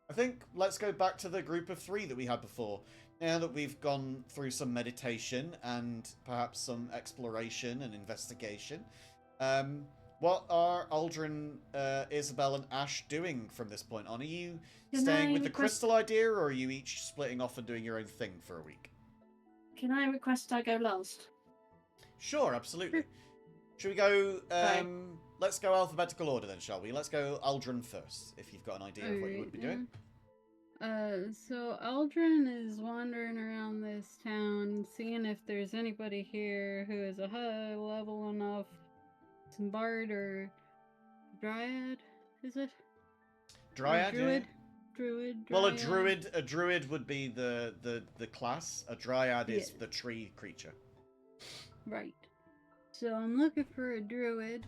I think let's go back to the group of 3 that we had before. Now that we've gone through some meditation and perhaps some exploration and investigation, what are Aldrin, Isabel, and Ash doing from this point on? Are you staying with the crystal idea, or are you each splitting off and doing your own thing for a week? Can I request I go last? Sure, absolutely. Should we go... Let's go alphabetical order then, shall we? Let's go Aldrin first, if you've got an idea of what you would be doing. So Aldrin is wandering around this town, seeing if there's anybody here who is a high level enough. Some bard or dryad, is it? Dryad, druid? yeah. Druid. Well, a druid would be the class. A dryad is the tree creature. Right. So I'm looking for a druid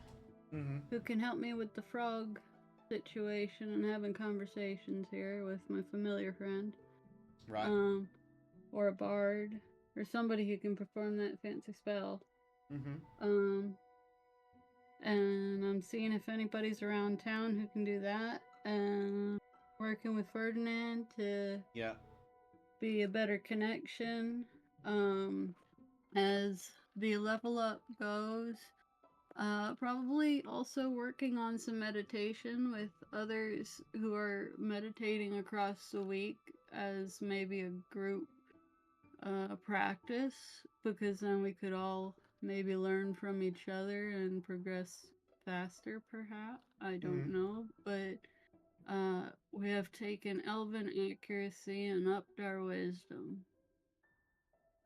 Mm-hmm. who can help me with the frog situation and having conversations here with my familiar friend. Right. Or a bard, or somebody who can perform that fancy spell. Mm-hmm. And I'm seeing if anybody's around town who can do that. And working with Ferdinand to be a better connection. As the level up goes. Probably also working on some meditation with others who are meditating across the week as maybe a group practice, because then we could all maybe learn from each other and progress faster, perhaps. I don't know, but we have taken Elven accuracy and upped our wisdom.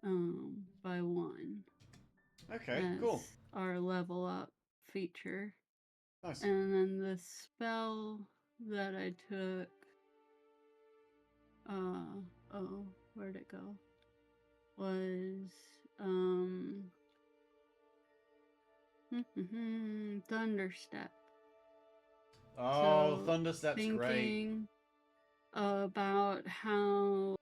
by 1. Okay, as cool. our level up feature. Nice. And then the spell that I took, where'd it go? Was, Thunderstep. Oh, So, Thunderstep's great. thinking about how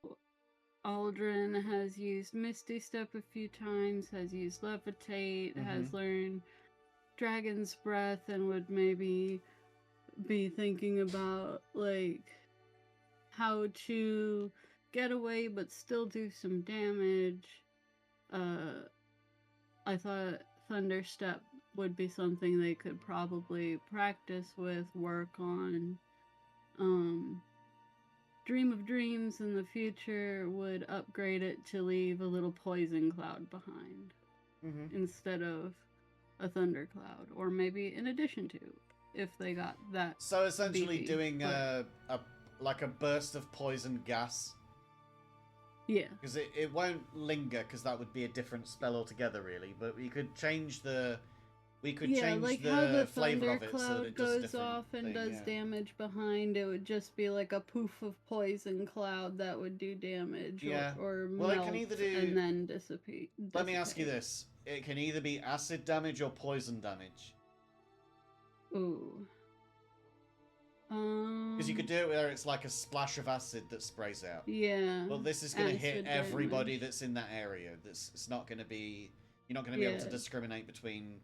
Aldrin has used Misty Step a few times, has used Levitate, has learned Dragon's Breath, and would maybe be thinking about like how to get away but still do some damage. I thought Thunderstep would be something they could probably practice with, work on. Dream of Dreams in the future would upgrade it to leave a little poison cloud behind instead of a thundercloud, or maybe in addition to, if they got that. So essentially beefy, doing but... like a burst of poison gas. Yeah. Because it won't linger, because that would be a different spell altogether, really. But we could change the change like the how the flavor of thunder it so that cloud it does a goes different off and thing, does yeah. damage behind. It would just be like a poof of poison cloud that would do damage, Yeah. or Well, it melt can either do... and then dissipate. Let me ask you this: it can either be acid damage or poison damage. Ooh. Because you could do it where it's like a splash of acid that sprays out. Yeah. Well, this is going to hit acid everybody damage. that's in that area. It's not going to be... You're not going to be able to Yeah. discriminate between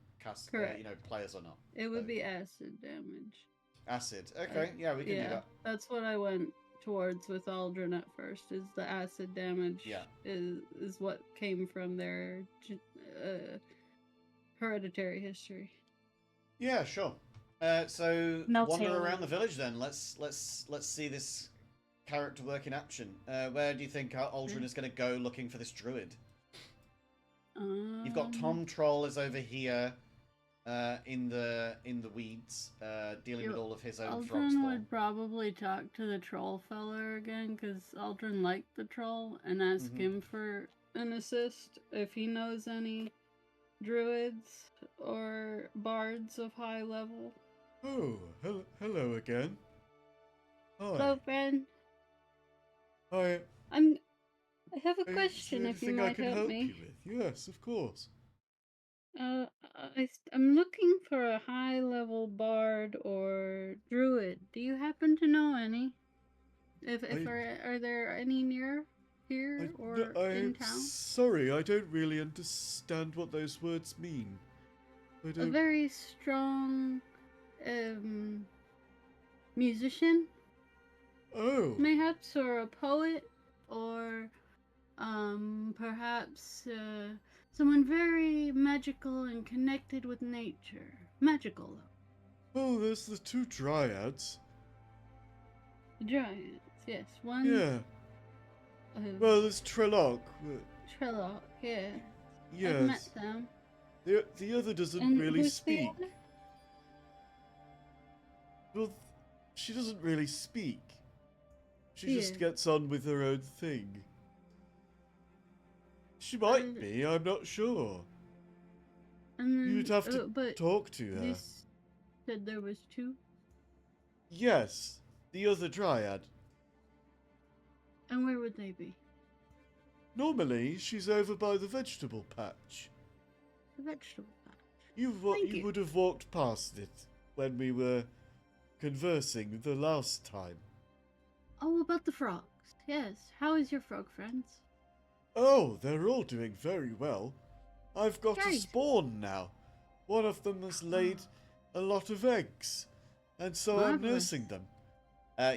Correct. players or not. It would be acid damage. Acid. Okay, yeah, we can do that. That's what I went towards with Aldrin at first, is the acid damage. Yeah. Is what came from their hereditary history. Yeah, sure. So Melting. wander around the village then. Let's see this character work in action. Where do you think Aldrin is going to go looking for this druid? You've got Tom Troll is over here, in the weeds, dealing with all of his own frog Aldrin spawn. would probably talk to the troll fella again, because Aldrin liked the troll, and ask him for an assist if he knows any druids or bards of high level. Oh, hello again. Hi. Hello, friend. Hi. I have a question, if you might help me. Yes, of course. I'm looking for a high-level bard or druid. Do you happen to know any? Are there any near here or in town? Sorry, I don't really understand what those words mean. A very strong musician, Oh. mayhaps, or a poet, or perhaps someone very magical and connected with nature. Magical. Oh, there's the 2 dryads. Giants, yes. One. Yeah. Well, there's Trelloc. Trelloc, yeah. Yes. I've met them. The other doesn't And really who's the speak. other? Well, she doesn't really speak. She just Yeah. gets on with her own thing. She might be, I'm not sure. And then, You'd have to but talk to her. you said there was 2? Yes, the other dryad. And where would they be? Normally, she's over by the vegetable patch. The vegetable patch. You would have walked past it when we were conversing the last time. Oh, about the frogs. Yes. How is your frog friends? Oh, they're all doing very well. I've got a Great. spawn now. One of them has laid a lot of eggs, and so I'm Marvelous. nursing them.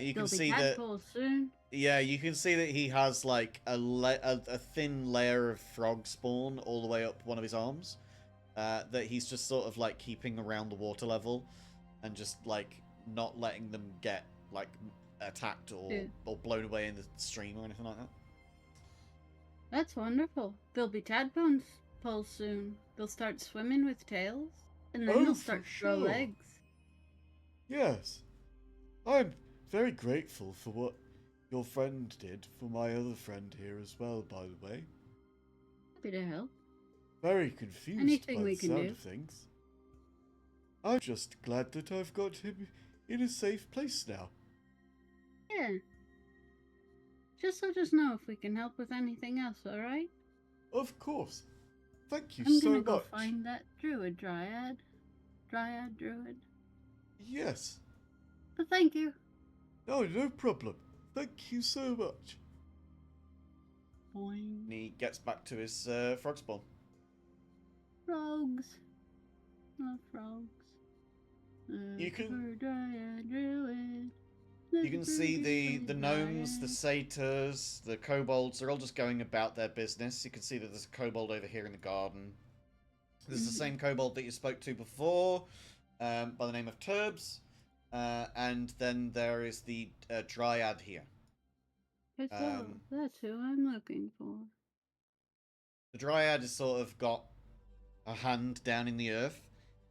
You can They'll be see that. tadpoles soon. Yeah, you can see that he has like a thin layer of frog spawn all the way up one of his arms. That he's just sort of like keeping around the water level, and just like not letting them get like attacked or blown away in the stream or anything like that. That's wonderful. There'll be tadpoles soon. They'll start swimming with tails, and then they'll start to grow sure. legs. Yes, I'm very grateful for what your friend did for my other friend here as well, by the way. happy to help. Very confused Anything by we the can sound do. of things. I'm just glad that I've got him in a safe place now. Yeah. Just let us know if we can help with anything else, alright? Of course. Thank you I'm so gonna much. go find that dryad. Druid. Yes. But thank you. No problem. Thank you so much. Boing. And he gets back to his frog spawn. Frogs. Love frogs. You can- Dryad, druid. You can see the gnomes, the satyrs, the kobolds, they're all just going about their business. You can see that there's a kobold over here in the garden. There's the same kobold that you spoke to before, by the name of Turbs. And then there is the dryad here. That's who I'm looking for. The dryad has sort of got a hand down in the earth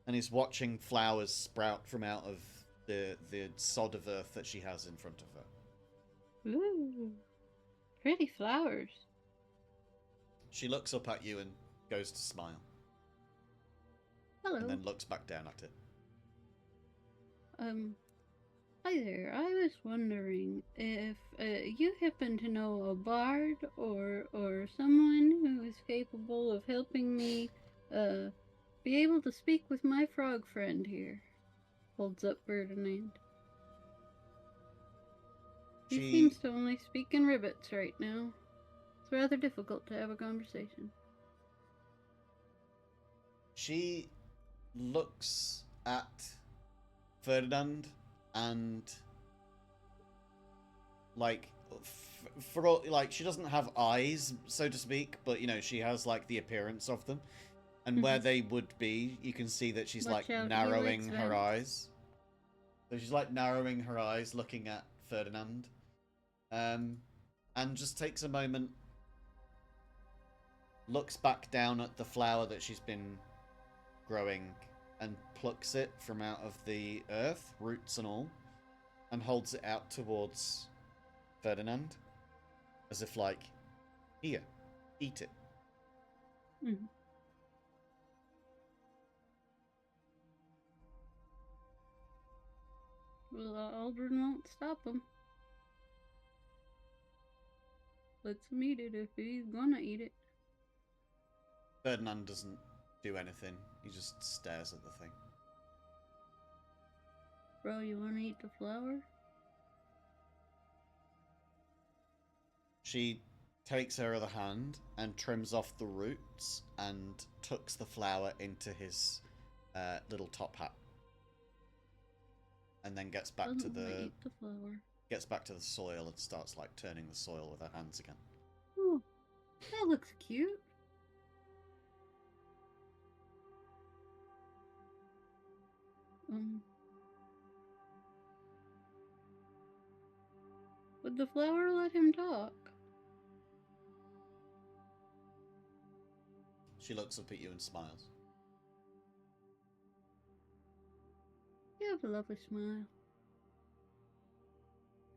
and is watching flowers sprout from out of the sod of earth that she has in front of her. Ooh. Pretty flowers. She looks up at you and goes to smile. Hello. And then looks back down at it. Hi there. I was wondering if you happen to know a bard or someone who is capable of helping me be able to speak with my frog friend here. Holds up Ferdinand. He seems to only speak in ribbits right now. It's rather difficult to have a conversation. She looks at Ferdinand and like for all, like she doesn't have eyes, so to speak, but you know she has like the appearance of them, and where they would be, you can see that she's Watch like out, narrowing Helix her vents. eyes. So she's like narrowing her eyes, looking at Ferdinand, and just takes a moment, looks back down at the flower that she's been growing and plucks it from out of the earth, roots and all, and holds it out towards Ferdinand, as if like, here, eat it. Mm-hmm. Well, Aldrin won't stop him. Lets him eat it if he's gonna eat it. Ferdinand doesn't do anything. He just stares at the thing. Bro, you wanna eat the flower? She takes her other hand and trims off the roots and tucks the flower into his little top hat. And then gets back to the eat the flower. Gets back to the soil and starts like turning the soil with her hands again. Oh, that looks cute. Would the flower let him talk? She looks up at you and smiles. You have a lovely smile.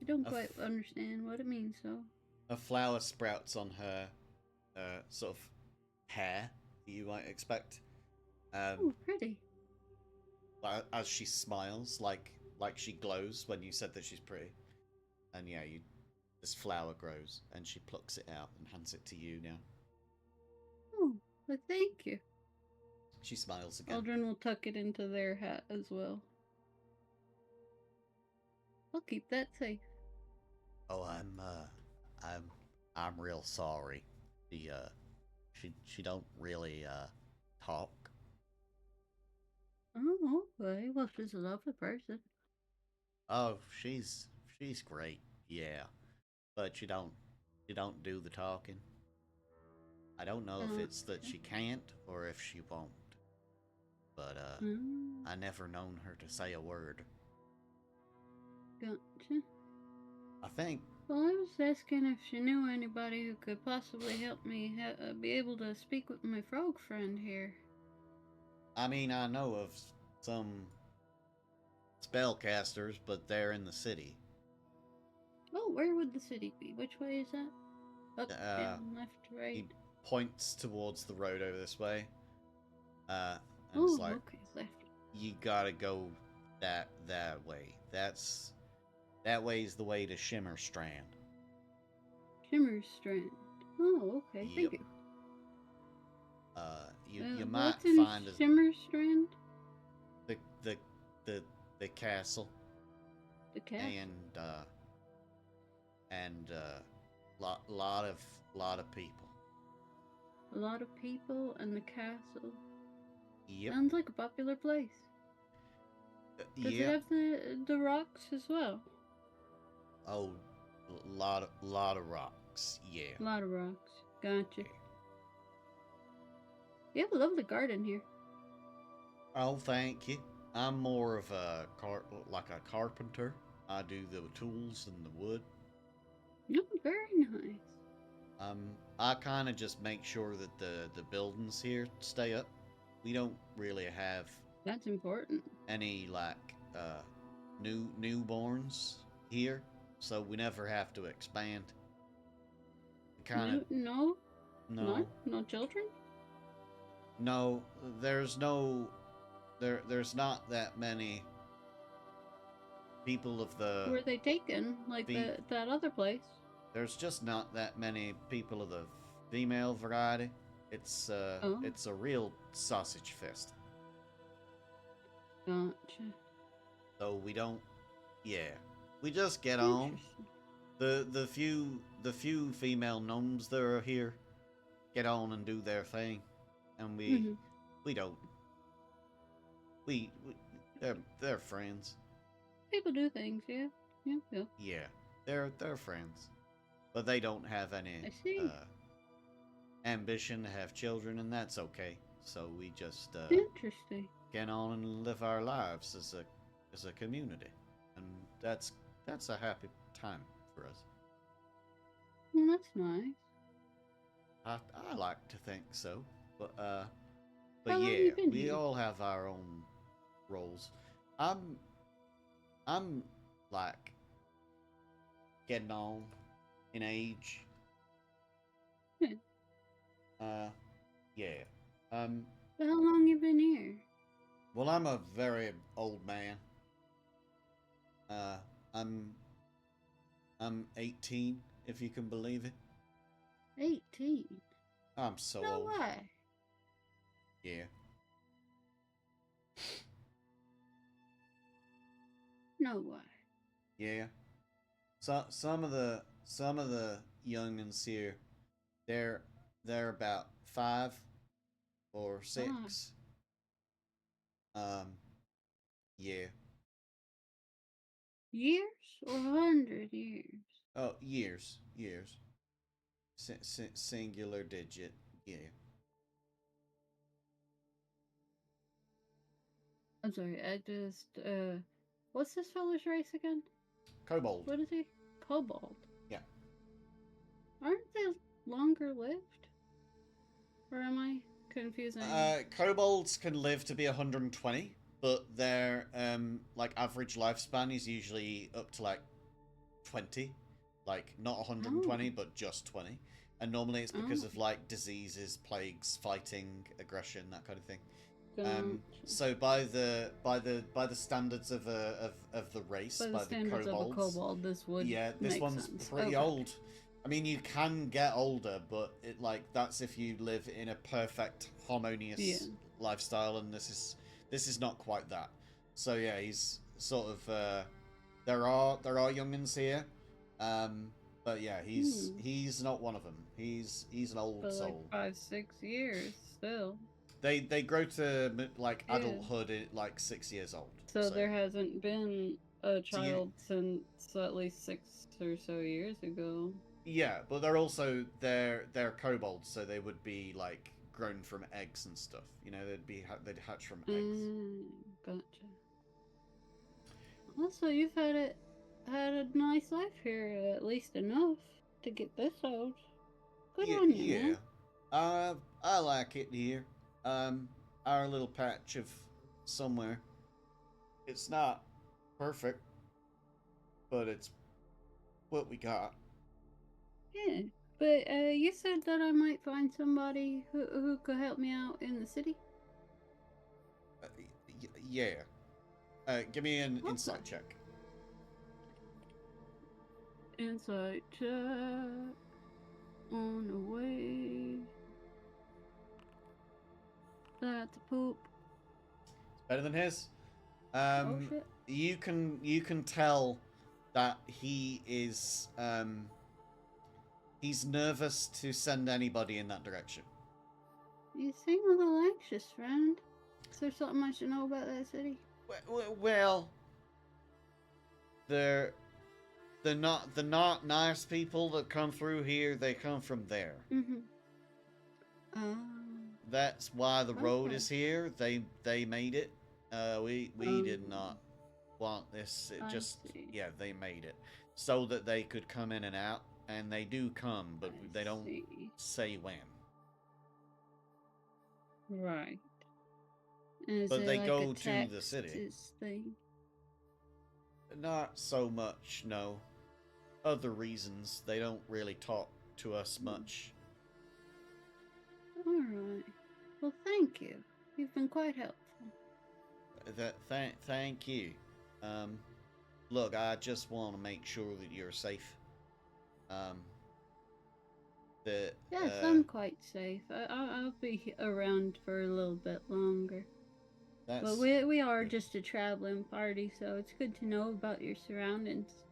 I don't quite understand what it means, though. A flower sprouts on her sort of hair, you might expect. Oh, pretty. As she smiles, like she glows when you said that she's pretty. And yeah, this flower grows, and she plucks it out and hands it to you now. Oh, well, thank you. She smiles again. Aldrin will tuck it into their hat as well. I'll keep that safe. Oh, I'm real sorry. She don't really talk. Oh, okay. Well, she's a lovely person. Oh, she's great. Yeah, but she don't do the talking. I don't know if it's that she can't or if she won't. But I never known her to say a word. Gotcha. I think. Well, I was asking if she knew anybody who could possibly help me be able to speak with my frog friend here. I mean, I know of some spellcasters, but they're in the city. Oh, where would the city be? Which way is that? Up, down, left, right? He points towards the road over this way. And Oh, it's like, okay, left. you gotta go that way. That way's the way to Shimmer Strand. Shimmer Strand. Oh, okay, thank Yep. you. You might what's in find Shimmer Strand? the castle The castle. and lot of people. A lot of people and the castle. Yep. Sounds like a popular place. Does it Yep. have the rocks as well? Oh, lot of rocks. Yeah. A lot of rocks. Gotcha. You have a lovely garden here. Oh, thank you. I'm more of a carpenter. I do the tools and the wood. Oh, very nice. I kind of just make sure that the buildings here stay up. We don't really have That's important. any newborns here, so we never have to expand. Kind of No no. children? No, there's not that many people of the. Were they taken like that other place? There's just not that many people of the female variety. It's a real sausage fest. Gotcha. So we don't. Yeah, we just get on. The few female gnomes that are here get on and do their thing, and we don't. We they're friends. People do things, yeah. Yeah, they're friends, but they don't have any I see. ambition to have children, and that's okay. So we just Interesting. get on and live our lives as a community, and that's a happy time for us. Well, that's nice. I like to think so, but How long yeah, you been we here? all have our own roles. I'm like getting on in age. Yeah. But how long you been here? Well, I'm a very old man. I'm 18, if you can believe it. 18. I'm so No old. way. Yeah. No way. Yeah. So some of the youngins here, they're about 5 or 6. Yeah. Years or 100 years? Oh, years. Singular digit. Yeah. I'm sorry, I just, what's this fella's race again? Kobold. What is he? Kobold. Yeah. Aren't they longer lived? Or am I confusing? Kobolds can live to be 120, but their average lifespan is usually up to 20, not 120, but just 20. And normally it's because of diseases, plagues, fighting, aggression, that kind of thing. So by the standards of the race, by the standards kobolds, of a kobold, this would this one's sense. pretty old. I mean, you can get older, but that's if you live in a perfect harmonious lifestyle, and this is not quite that. So yeah, he's sort of there are youngins here, but yeah, he's not one of them. He's an old soul. 5-6 years still. They grow to adulthood at 6 years old. So there hasn't been a child since at least 6 or so years ago. Yeah, but they're also they're kobolds, so they would be grown from eggs and stuff. You know, they'd hatch from eggs. Gotcha. Well, so you've had a nice life here, at least enough to get this old. Good on you. Yeah. Man. I like it here. Our little patch of somewhere. It's not perfect, but it's what we got. Yeah. But you said that I might find somebody who could help me out in the city. Yeah. Give me an Okay. insight check. Insight check. On the way. That's a poop. Better than his. Oh shit. You can tell that he is he's nervous to send anybody in that direction. You seem a little anxious, friend. Is there something I should know about that city? Well, they're not nice people that come through here. They come from there. Mm-hmm. That's why the road Okay. is here. They made it. We did not want this. It I just see. yeah, they made it so that they could come in and out, and they do come, but they don't see. say when. Right. Is But there they like go a to the city. Texas thing? Not so much, no. Other reasons. They don't really talk to us much. Alright. Well, thank you. You've been quite helpful. Thank you. Look, I just want to make sure that you're safe. Yes, I'm quite safe. I'll be around for a little bit longer. But we are good. just a traveling party, so it's good to know about your surroundings.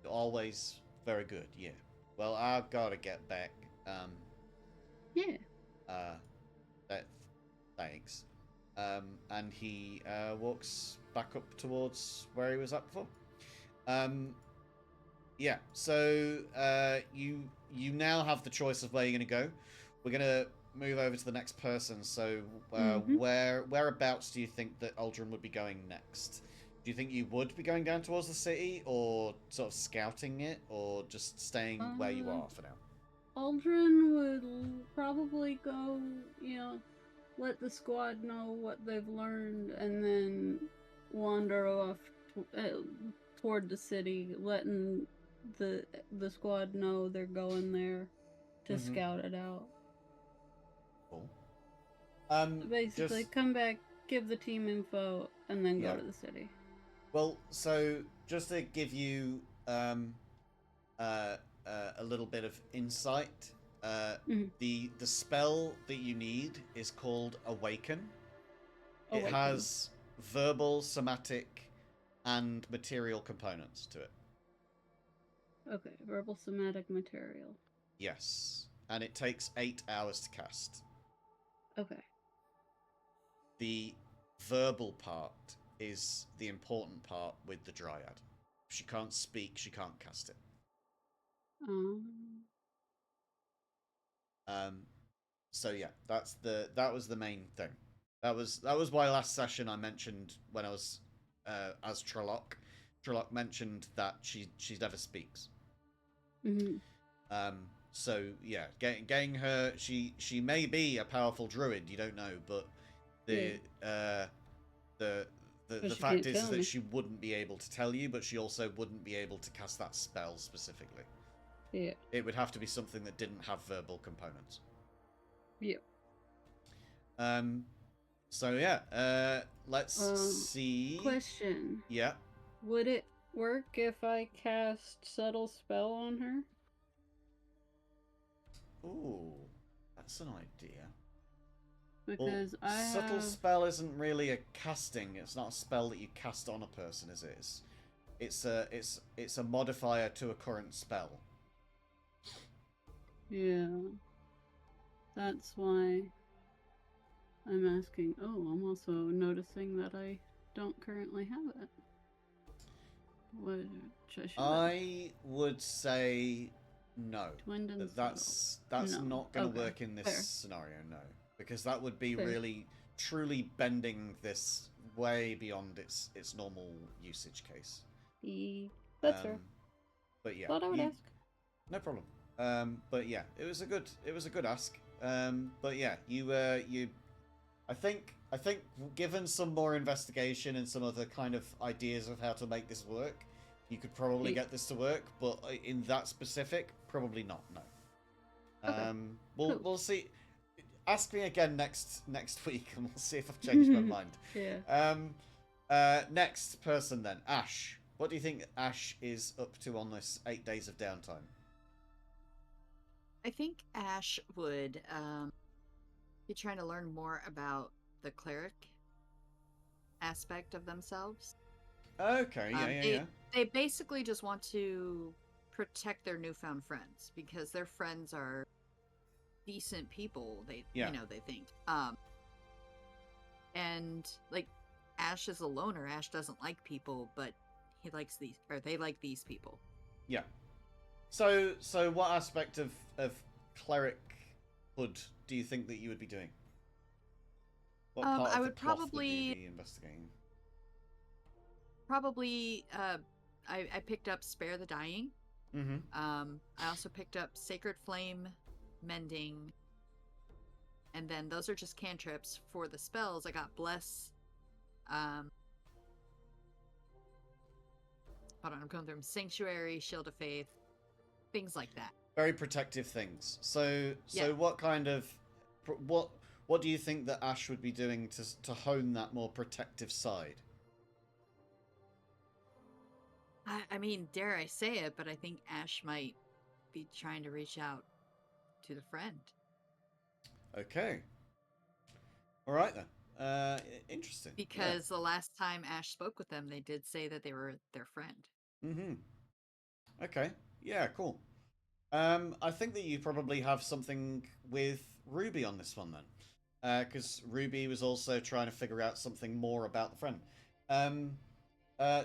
Always very good, yeah. Well, I've got to get back. Yeah. Thanks. And he walks back up towards where he was at before. Yeah. So you now have the choice of where you're going to go. We're going to move over to the next person. So whereabouts do you think that Aldrin would be going next? Do you think you would be going down towards the city, or sort of scouting it, or just staying where you are for now? Aldrin would probably go, let the squad know what they've learned, and then wander off toward the city, letting the squad know they're going there to scout it out. Cool. Basically, come back, give the team info, and then go to the city. Well, so just to give you a little bit of insight, the spell that you need is called Awaken. It has verbal, somatic, and material components to it. Okay, verbal, somatic, material. Yes, and it takes 8 hours to cast. Okay. The verbal part is the important part with the Dryad. If she can't speak, she can't cast it. So yeah, that was the main thing. That was why last session I mentioned when I was as Trelloc. Trelloc mentioned that she never speaks. So yeah, getting her, she may be a powerful druid, you don't know, but the fact is that she wouldn't be able to tell you, but she also wouldn't be able to cast that spell specifically. Yeah. It would have to be something that didn't have verbal components. Yeah. So yeah, let's see. Question. Yeah. Would it work if I cast subtle spell on her? Ooh, that's an idea. Because subtle spell isn't really a casting. It's not a spell that you cast on a person, is it? It's a modifier to a current spell. Yeah. That's why I'm asking. Oh, I'm also noticing that I don't currently have it. I would say no. That's not going to work in this scenario, no. Because that would be really, truly bending this way beyond its normal usage case. That's fair. But yeah, Thought I would ask. No problem. But yeah, it was a good ask. But yeah, I think given some more investigation and some other kind of ideas of how to make this work, you could probably get this to work. But in that specific, probably not. No. Okay. Cool. We'll see. Ask me again next week, and we'll see if I've changed my mind. Yeah. Next person then, Ash. What do you think Ash is up to on this 8 days of downtime? I think Ash would be trying to learn more about the cleric aspect of themselves. Okay, yeah. They basically just want to protect their newfound friends because their friends are decent people. They think. And like Ash is a loner. Ash doesn't like people, but he likes these, or they like these people. Yeah. So what aspect of clerichood do you think that you would be doing? What part I of would the cloth probably would you be investigating? I picked up Spare the Dying. Mm-hmm. I also picked up Sacred Flame, Mending, and then those are just cantrips. For the spells, I got Bless. Hold on, I'm going through them. Sanctuary, Shield of Faith, things like that. Very protective things. So Yeah. what kind of what do you think that Ash would be doing to hone that more protective side? I mean, dare I say it, but I think Ash might be trying to reach out to the friend. Okay. All right then. Interesting. Because the last time Ash spoke with them, they did say that they were their friend. Mm-hmm. Okay. Yeah, cool. I think that you probably have something with Ruby on this one then. Because Ruby was also trying to figure out something more about the friend.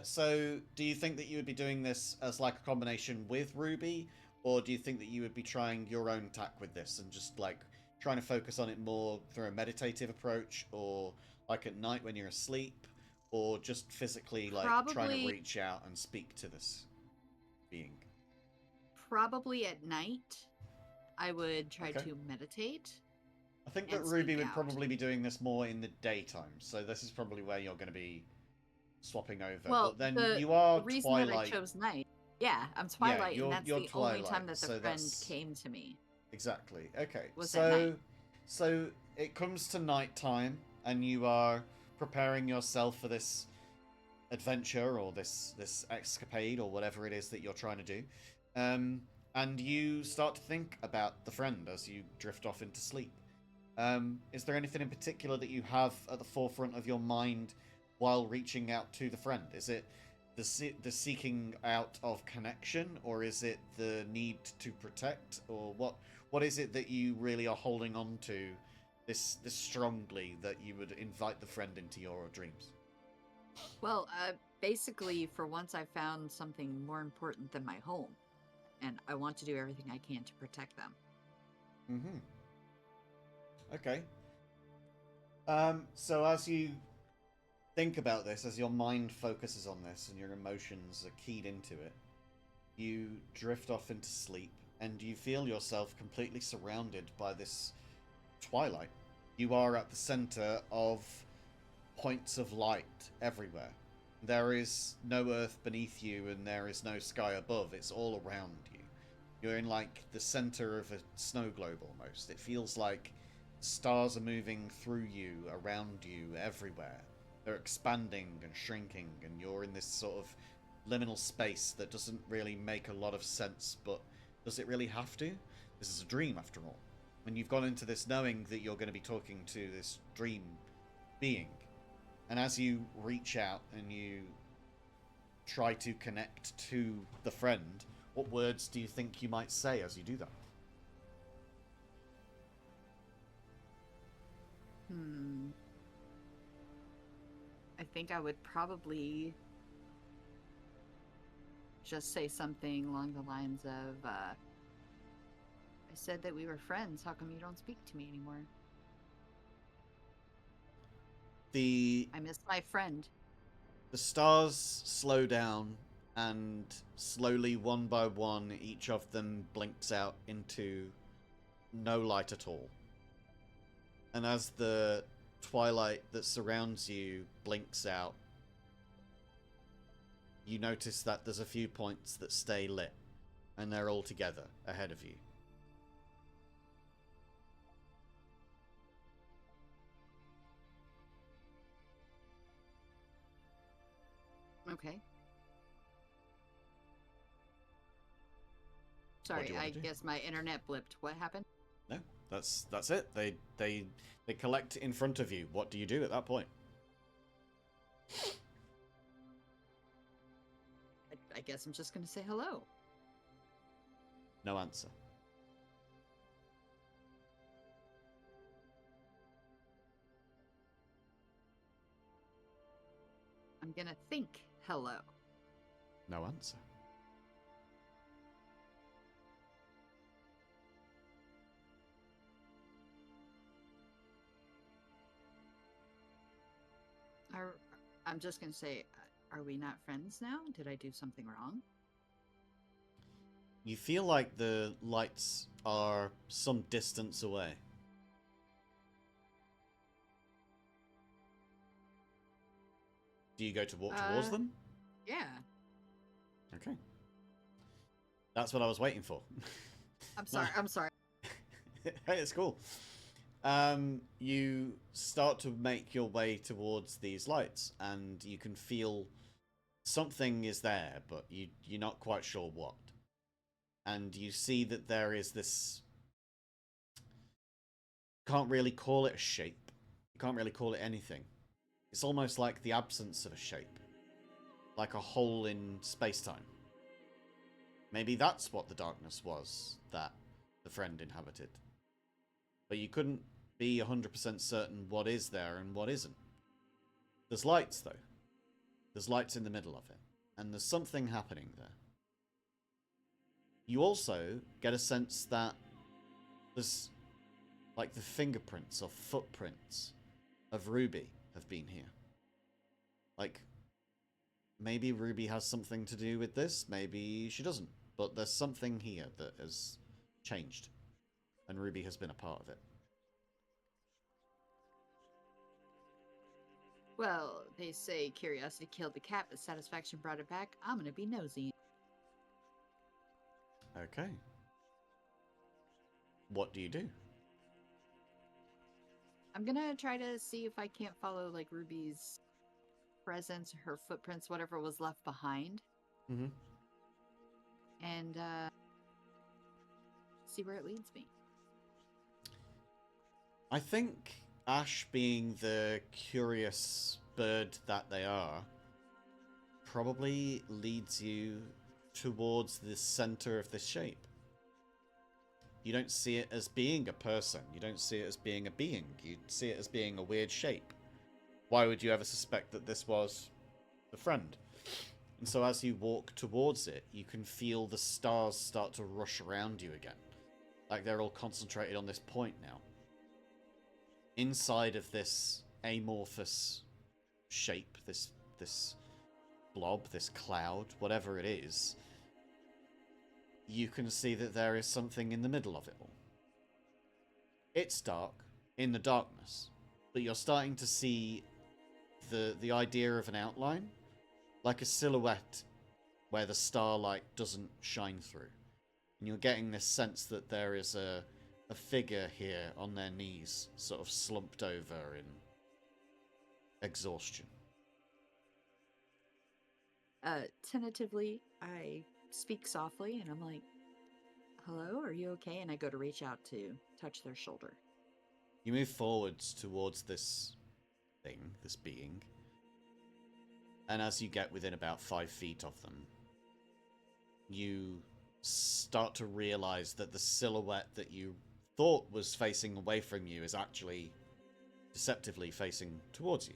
So do you think that you would be doing this as like a combination with Ruby? Or do you think that you would be trying your own tack with this and just like trying to focus on it more through a meditative approach, or like at night when you're asleep, or just physically like trying to reach out and speak to this being? Probably at night, I would try to meditate. I think that Ruby would probably be doing this more in the daytime, so this is probably where you're going to be swapping over. Well, but then you are the reason Twilight. that I chose night. Yeah, I'm Twilight, you're, and that's you're the Twilight, only time that the so friend came to me. Exactly. Okay. Was at night. So it comes to nighttime, and you are preparing yourself for this adventure or this escapade or whatever it is that you're trying to do. And you start to think about the friend as you drift off into sleep. Is there anything in particular that you have at the forefront of your mind while reaching out to the friend? Is it the seeking out of connection, or is it the need to protect, or what is it that you really are holding on to this strongly that you would invite the friend into your dreams? Well, basically, for once, I found something more important than my home, and I want to do everything I can to protect them. Mm-hmm. Okay. So as you think about this, as your mind focuses on this and your emotions are keyed into it, you drift off into sleep and you feel yourself completely surrounded by this twilight. You are at the center of points of light everywhere. There is no earth beneath you and there is no sky above. It's all around you. You're in like the center of a snow globe almost. It feels like stars are moving through you, around you, everywhere. They're expanding and shrinking, and you're in this sort of liminal space that doesn't really make a lot of sense, but does it really have to? This is a dream after all. And you've gone into this knowing that you're going to be talking to this dream being. And as you reach out and you try to connect to the friend, what words do you think you might say as you do that? I think I would probably just say something along the lines of, I said that we were friends. How come you don't speak to me anymore? I miss my friend. The stars slow down, and slowly, one by one, each of them blinks out into no light at all. And as the twilight that surrounds you blinks out, you notice that there's a few points that stay lit, and they're all together ahead of you. Okay. What do Sorry, you wanna I do? guess my internet blipped. What happened? No, that's it. They collect in front of you. What do you do at that point? I guess I'm just gonna say hello. No answer. I'm gonna think hello. No answer. I'm just gonna say, are we not friends now? Did I do something wrong? You feel like the lights are some distance away. Do you go to walk towards them? Yeah. Okay. That's what I was waiting for. I'm sorry. I'm sorry. Hey, it's cool. You start to make your way towards these lights, and you can feel something is there, but you're not quite sure what. And you see that there is this... Can't really call it a shape. You can't really call it anything. It's almost like the absence of a shape. Like a hole in space-time. Maybe that's what the darkness was that the friend inhabited. But you couldn't be 100% certain what is there and what isn't. There's lights, though. There's lights in the middle of it. And there's something happening there. You also get a sense that there's like the fingerprints or footprints of Ruby have been here. Like, maybe Ruby has something to do with this, maybe she doesn't. But there's something here that has changed. And Ruby has been a part of it. Well, they say curiosity killed the cat, but satisfaction brought it back. I'm gonna be nosy. Okay. What do you do? I'm gonna try to see if I can't follow like Ruby's presence, her footprints, whatever was left behind, Mm-hmm. and see where it leads me. I think Ash, being the curious bird that they are, probably leads you towards the center of this shape. You don't see it as being a person. You don't see it as being a being. You see it as being a weird shape. Why would you ever suspect that this was the friend? And so as you walk towards it, you can feel the stars start to rush around you again. Like they're all concentrated on this point now. Inside of this amorphous shape, this blob, this cloud, whatever it is, you can see that there is something in the middle of it all. It's dark, in the darkness, but you're starting to see the idea of an outline, like a silhouette where the starlight doesn't shine through. And you're getting this sense that there is a figure here on their knees, sort of slumped over in exhaustion. Tentatively, I speak softly and I'm like, hello, are you okay? And I go to reach out to touch their shoulder. You move forwards towards this thing, this being, and as you get within about 5 feet of them, you start to realize that the silhouette that you thought was facing away from you is actually deceptively facing towards you.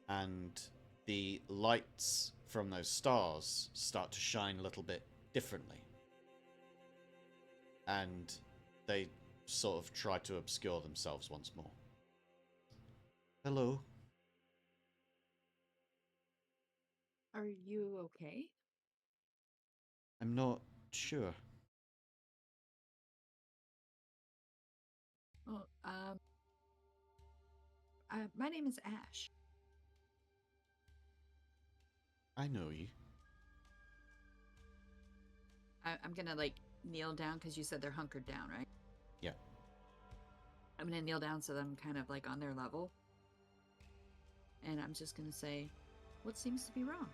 And the lights from those stars start to shine a little bit differently. And they sort of try to obscure themselves once more. Hello. Are you okay? I'm not sure. Well, my name is Ash. I know you. I'm gonna like kneel down because you said they're hunkered down, right? Yeah. I'm gonna kneel down so that I'm kind of like on their level. And I'm just gonna say, What seems to be wrong?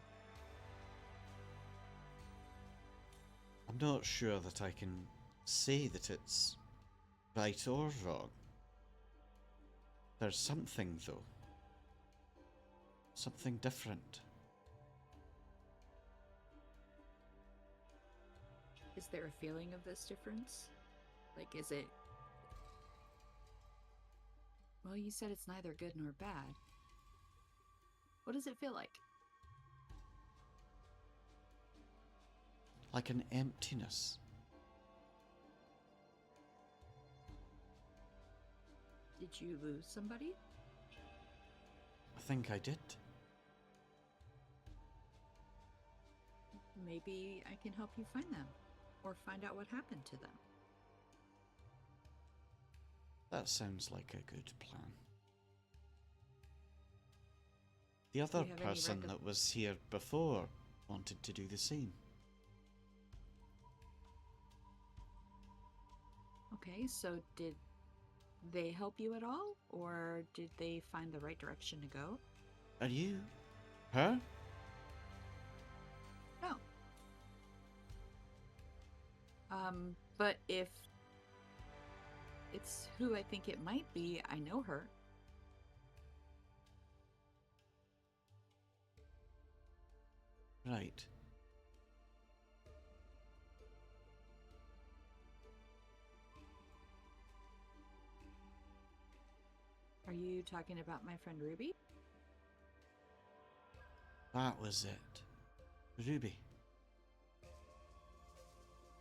I'm not sure that I can say that it's right or wrong. There's something, though. Something different. Is there a feeling of this difference? Like, is it... Well, you said it's neither good nor bad. What does it feel like? Like an emptiness. Did you lose somebody? I think I did. Maybe I can help you find them, or find out what happened to them. That sounds like a good plan. The other you have any person that was here before wanted to do the same. Okay, so did they help you at all, or did they find the right direction to go? Are you? Her? No. But if it's who I think it might be, I know her. Right. Are you talking about my friend Ruby? That was it. Ruby.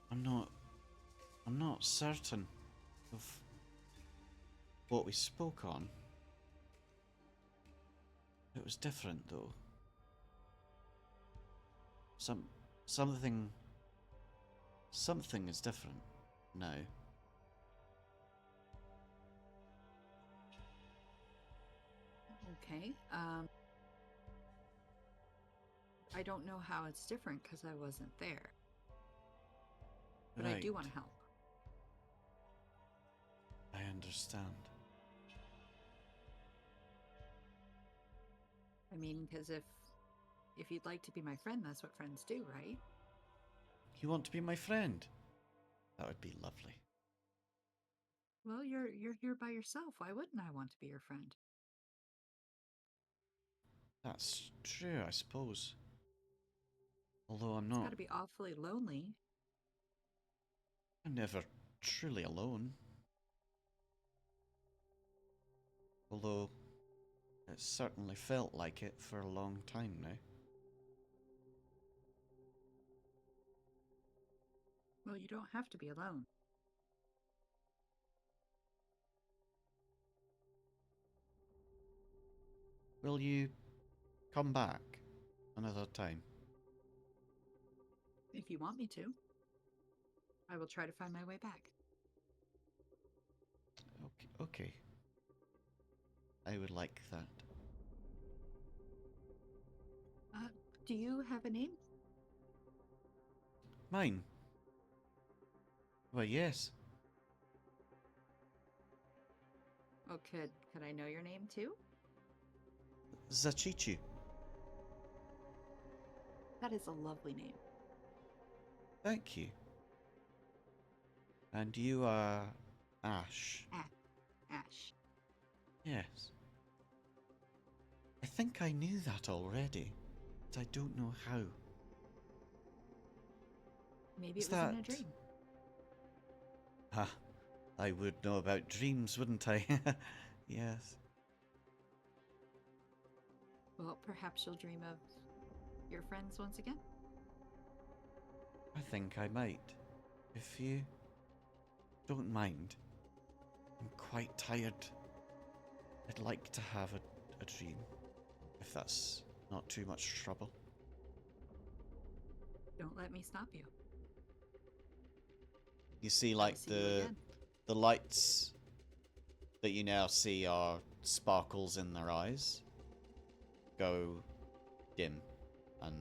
I'm not certain of what we spoke on. It was different though. Something is different now. Okay. I don't know how it's different because I wasn't there. But I do want to help. I understand. I mean, because if you'd like to be my friend, that's what friends do, right? You want to be my friend? That would be lovely. Well, you're here by yourself. Why wouldn't I want to be your friend? That's true, I suppose. Although I'm It's not. got to be awfully lonely. I'm never truly alone. Although it certainly felt like it for a long time now. Well, you don't have to be alone. Will you come back another time? If you want me to, I will try to find my way back. Okay. I would like that. Do you have a name? Mine? Well, yes. Oh, could I know your name too? Zachichu. That is a lovely name. Thank you. And you are Ash. Ash. Yes. I think I knew that already, but I don't know how. Maybe Is it was in a that- dream. Ha! I would know about dreams, wouldn't I? Yes. Well, perhaps you'll dream of your friends once again. I think I might. If you don't mind. I'm quite tired. I'd like to have a dream, if that's not too much trouble. Don't let me stop you. You see, I'll like, see you again. the lights that you now see are sparkles in their eyes go dim and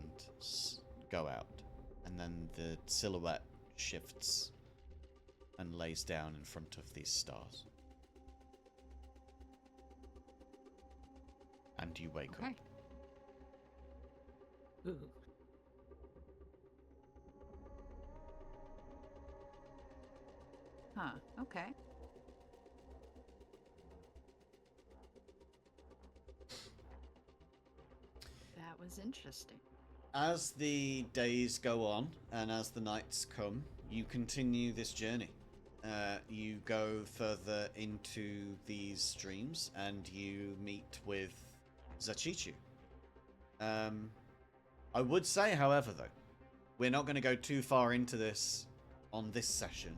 go out, and then the silhouette shifts and lays down in front of these stars. And you wake Okay. up. Ooh. Huh. Okay. That was interesting. As the days go on and as the nights come, you continue this journey. You go further into these streams and you meet with Zachichu. I would say, however, though, we're not going to go too far into this on this session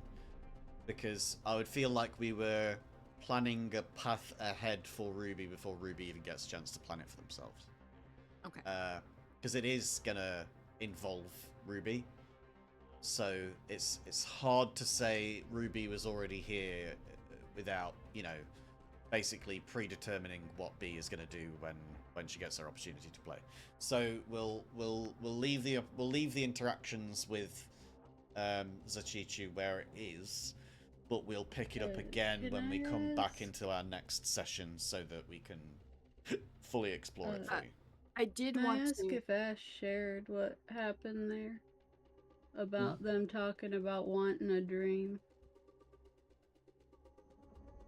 because I would feel like we were planning a path ahead for Ruby before Ruby even gets a chance to plan it for themselves. Okay. Because it is gonna involve Ruby, so it's hard to say Ruby was already here without, you know, basically predetermining what B is gonna do when she gets her opportunity to play. So we'll leave the interactions with Zachichu where it is, but we'll pick it up again when we come back into our next session so that we can fully explore it for you. I did Can I want ask to. if Ash shared what happened there? About them talking about wanting a dream?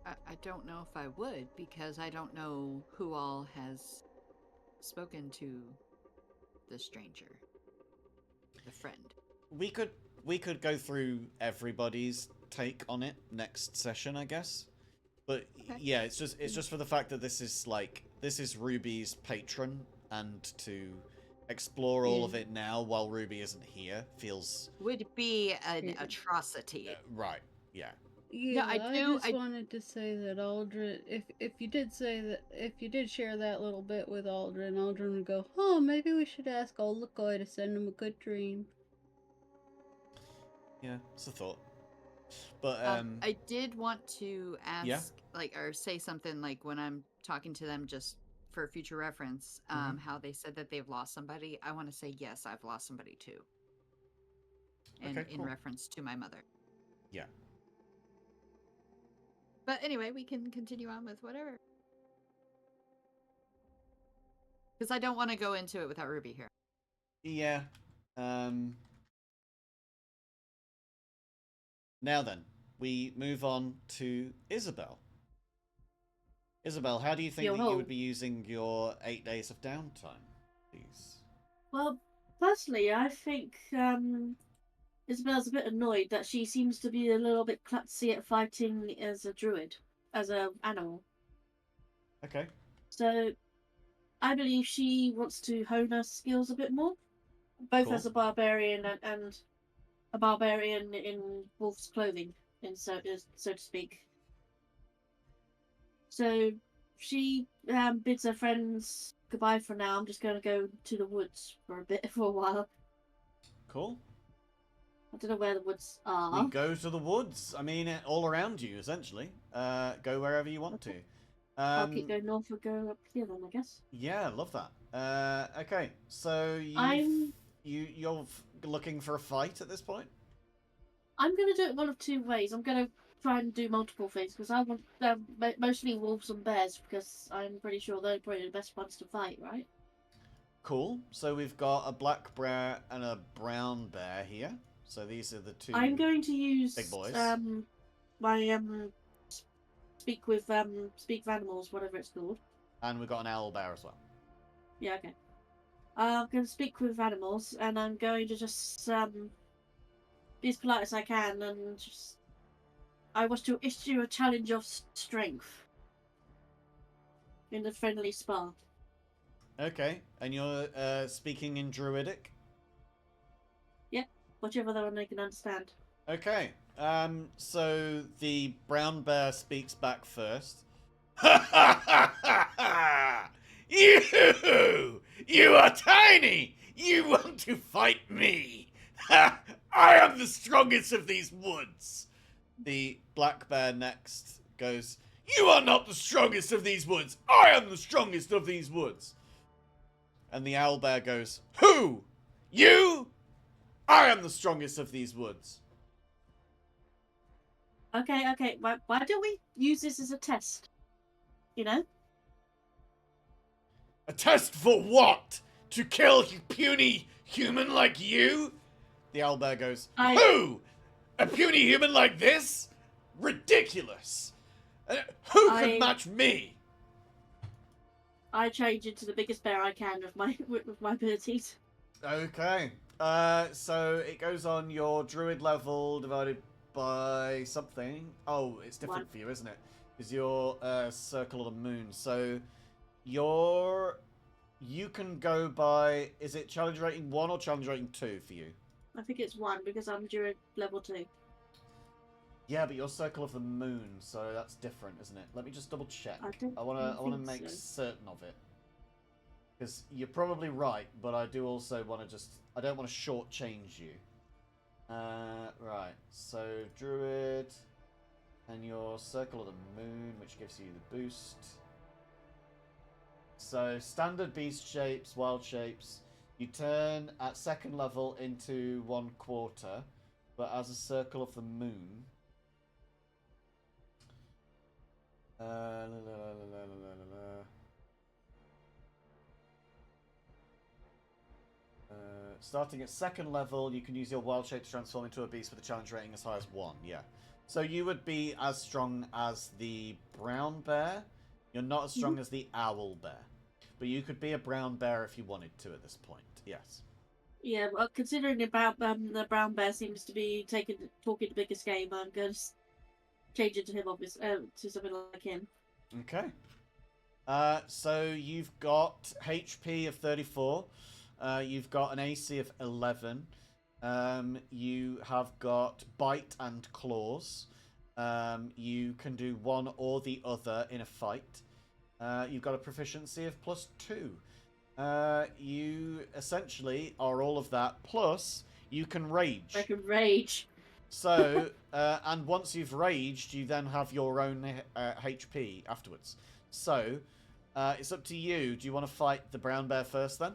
I don't know if I would, because I don't know who all has spoken to the stranger, the friend. We could go through everybody's take on it next session, I guess. But Okay. yeah, it's just for the fact that this is Ruby's patron, and to explore all of it now while Ruby isn't here feels Would be an atrocity. right. Yeah. Yeah, I I do- just wanted to say that Aldrin, if you did say that, if you did share that little bit with Aldrin, Aldrin would go, oh, maybe we should ask Old Lakoy to send him a good dream. Yeah, it's a thought. But I did want to ask, Yeah. like, or say something like when I'm talking to them, just for future reference, how they said that they've lost somebody. I want to say, yes, I've lost somebody too. And Okay, in cool. reference to my mother. Yeah. But anyway, we can continue on with whatever. Because I don't want to go into it without Ruby here. Yeah. Now then, we move on to Isabel. Isabel, how do you think that you would be using your 8 days of downtime, please? Well, personally, I think Isabel's a bit annoyed that she seems to be a little bit klutzy at fighting as a druid, as an animal. Okay. So I believe she wants to hone her skills a bit more, both Cool. as a barbarian and a barbarian in wolf's clothing, so to speak. So she bids her friends goodbye for now. I'm just going to go to the woods for a while. Cool. I don't know where the woods are. We go to the woods. I mean, all around you, essentially. Go wherever you want to. I'll keep going north or go up here then, I guess. Yeah, love that. Okay, so you're looking for a fight at this point? I'm going to do it one of two ways. I'm going to try and do multiple things because I want mostly wolves and bears because I'm pretty sure they're probably the best ones to fight, right? Cool. So we've got a black bear and a brown bear here. So these are the two. I'm going to use big boys. My speak with animals, whatever it's called. And we've got an owl bear as well. Yeah, okay. I'm going to speak with animals, and I'm going to just be as polite as I can, and just I was to issue a challenge of strength in the friendly spa. Okay, and you're speaking in Druidic? Yep, whichever one they can understand. Okay, so the brown bear speaks back first. You are tiny! You want to fight me! I am the strongest of these woods! The black bear next goes, you are not the strongest of these woods! I am the strongest of these woods! And the owl bear goes, who? You? I am the strongest of these woods. Okay. Why don't we use this as a test? You know? A test for what? To kill puny human like you? The owlbear goes, I- Who? A puny human like this? Ridiculous. Who can match me? I change into the biggest bear I can with my abilities. Okay. So it goes on your druid level divided by something. Oh, it's different One. for you, isn't it? Because you're circle of the moon. So you can go by. Is it challenge rating 1 or challenge rating 2 for you? I think it's 1 because I'm druid level 2. Yeah, but you're circle of the moon, so that's different, isn't it? Let me just double check. I wanna make certain of it. Because you're probably right, but I do also want to I don't want to shortchange you. Right, so Druid, and your Circle of the Moon, which gives you the boost. So, standard beast shapes, wild shapes, you turn at 2nd level into 1/4, but as a Circle of the Moon... starting at 2nd level, you can use your wild shape to transform into a beast with a challenge rating as high as 1. Yeah. So you would be as strong as the brown bear. You're not as strong as the owl bear. But you could be a brown bear if you wanted to at this point. Yes. Yeah, well, considering the brown bear seems to be talking the biggest game, I'm going to change it to him, obviously, to something like him. Okay. So you've got HP of 34. You've got an AC of 11. You have got bite and claws. You can do one or the other in a fight. You've got a proficiency of +2. You essentially are all of that. Plus, you can rage. I can rage. So, and once you've raged, you then have your own HP afterwards. So, it's up to you. Do you want to fight the brown bear first then?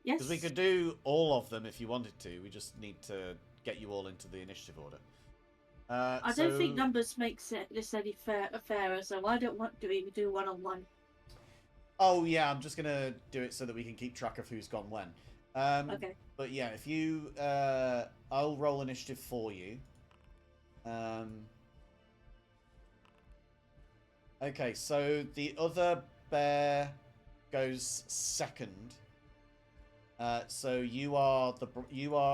Yes. Because we could do all of them if you wanted to. We just need to get you all into the initiative order. I don't think numbers makes this any fairer, so I don't want to even do 1-on-1. Oh yeah, I'm just gonna do it so that we can keep track of who's gone when. Okay. But yeah, if you, I'll roll initiative for you. Okay, so the other bear goes 2nd. So you are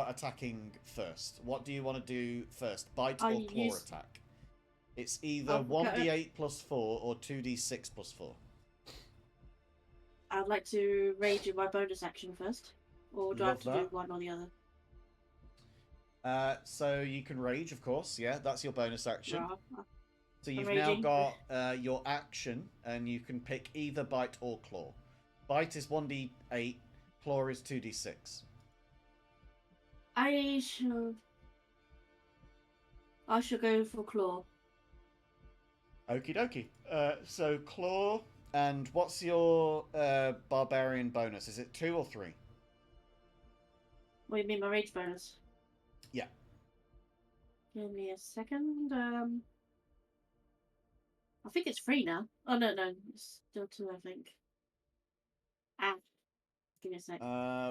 attacking first. What do you want to do first? Bite or claw attack? It's either 1d8 +4 or 2d6 +4. I'd like to rage in my bonus action first, or do I have to do one or the other? So you can rage, of course. Yeah, that's your bonus action. Right. So you've now got your action, and you can pick either bite or claw. Bite is 1d8. Claw is 2d6. I shall go for claw. Okie dokie. So claw, and what's your barbarian bonus? Is it 2 or 3? What do you mean, my rage bonus? Yeah. Give me a second. I think it's 3 now. Oh no, it's still 2, I think. Give me a sec.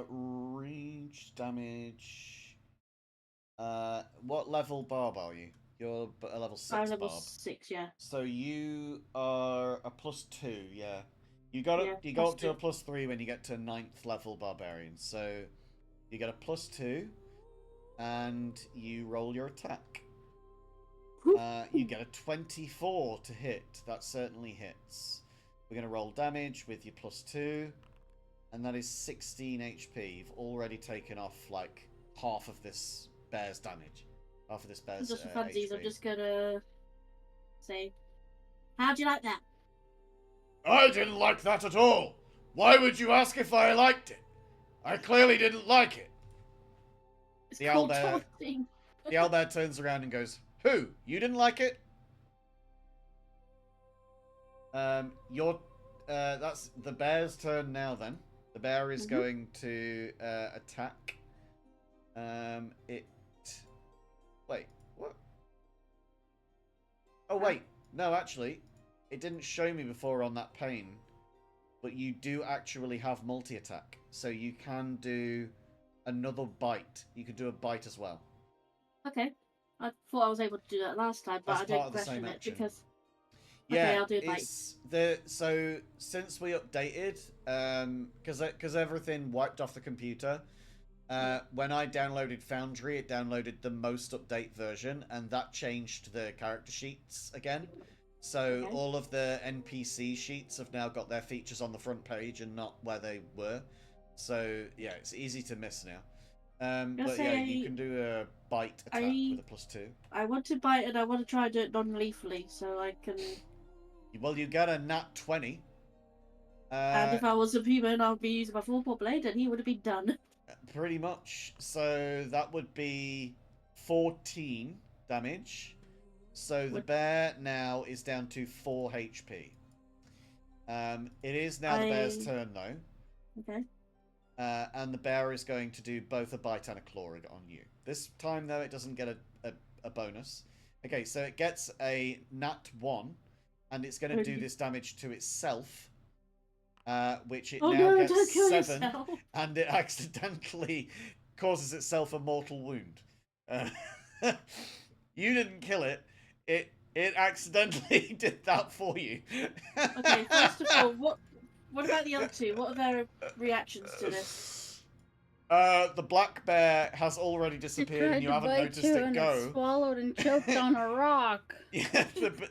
Range damage. What level barb are you? You're a level 6 I'm level barb. 6, yeah. So you are a +2, yeah. You go up to a +3 when you get to 9th level barbarian. So you get a +2, and you roll your attack. You get a 24 to hit. That certainly hits. We're going to roll damage with your +2. And that is 16 HP. You've already taken off like half of this bear's damage. Half of this bear's Just for funsies, HP. I'm just gonna say, how'd you like that? I didn't like that at all. Why would you ask if I liked it? I clearly didn't like it. It's The called owlbear. taunting. The owlbear turns around and goes, "Who? You didn't like it?" That's the bear's turn now. Then the bear is going to attack. Wait, what? Oh wait, no, actually, it didn't show me before on that pane but you do actually have multi-attack. So you can do another bite. You can do a bite as well. Okay. I thought I was able to do that last time, but As I part didn't of the same question it action. because. Yeah, Okay, I'll do bite. So since we updated, because everything wiped off the computer, when I downloaded Foundry, it downloaded the most update version, and that changed the character sheets again. So Okay. all of the NPC sheets have now got their features on the front page and not where they were. So yeah, it's easy to miss now. But yeah, you can do a bite attack with a +2. I want to bite and I want to try and do it non-lethally so I can. Well, you get a nat 20. And if I was a human, I would be using my 4-paw blade and he would have been done. Pretty much. So that would be 14 damage. So the bear now is down to 4 HP. It is now the bear's turn, though. Okay. And the bear is going to do both a bite and a claw on you. This time, though, it doesn't get a bonus. Okay, so it gets a nat 1, and it's going to do this damage to itself, which it now gets don't kill 7, yourself. and it accidentally causes itself a mortal wound. You didn't kill it. It accidentally did that for you. Okay, first of all, what about the other two? What are their reactions to this? The black bear has already disappeared and you haven't noticed it go. It swallowed and choked on a rock. Yeah,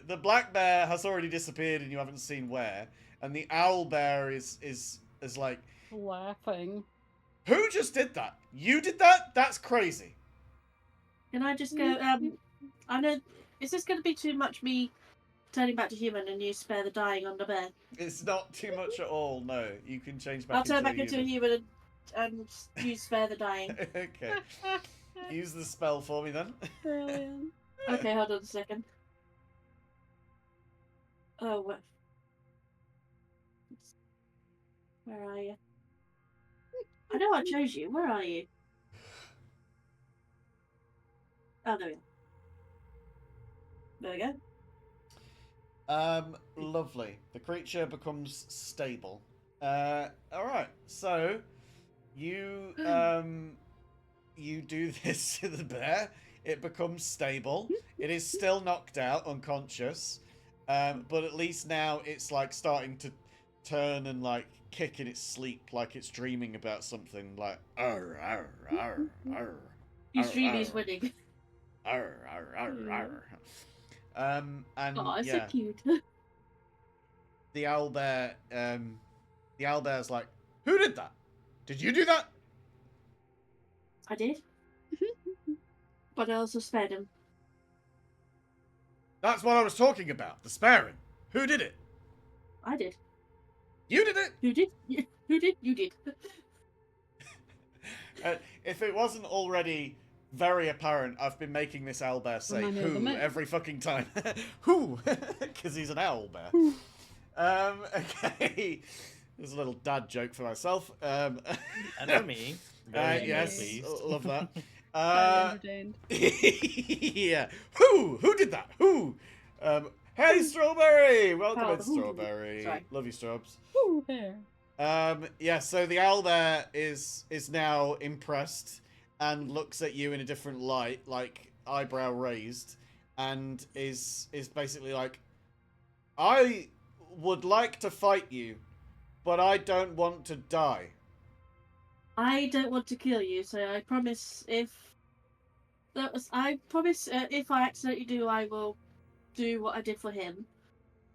the black bear has already disappeared and you haven't seen where. And the owl bear is like laughing. Who just did that? You did that? That's crazy. Can I just go? I know. Is this going to be too much? Me turning back to human and you spare the dying on the bear. It's not too much at all. No, you can change back. I'll turn back into a human and use spare the dying. Okay. Use the spell for me then. Brilliant. Okay, hold on a second. Oh, what? Where are you? I know I chose you. Where are you? Oh, there we go. There we go. Lovely. The creature becomes stable. Alright, so you do this to the bear. It becomes stable. It is still knocked out, unconscious. But at least now it's like starting to turn and like kick in its sleep, like it's dreaming about something like arr, arr, arr, arr. He's dreaming he's winning. Arr, arr, arr, arr. And Oh, it's so yeah, cute. the owlbear's like, who did that? Did you do that? I did. But I also spared him. That's what I was talking about. The sparing. Who did it? I did. You did it. Who did? Who did? You did. If it wasn't already very apparent, I've been making this owlbear say "who" every fucking time. Who? Because he's an owlbear. Okay. There's a little dad joke for myself. And for me. Very yes, pleased. love that. Entertained. Yeah. Who did that? Who? Hey, Strawberry! Welcome in, Strawberry. Sorry. Love you, Straubs. Ooh, hair. Yeah, so the owl there is now impressed and looks at you in a different light, like eyebrow raised, and is basically like, I would like to fight you, but I don't want to die. I don't want to kill you, so I promise if I accidentally do, I will do what I did for him.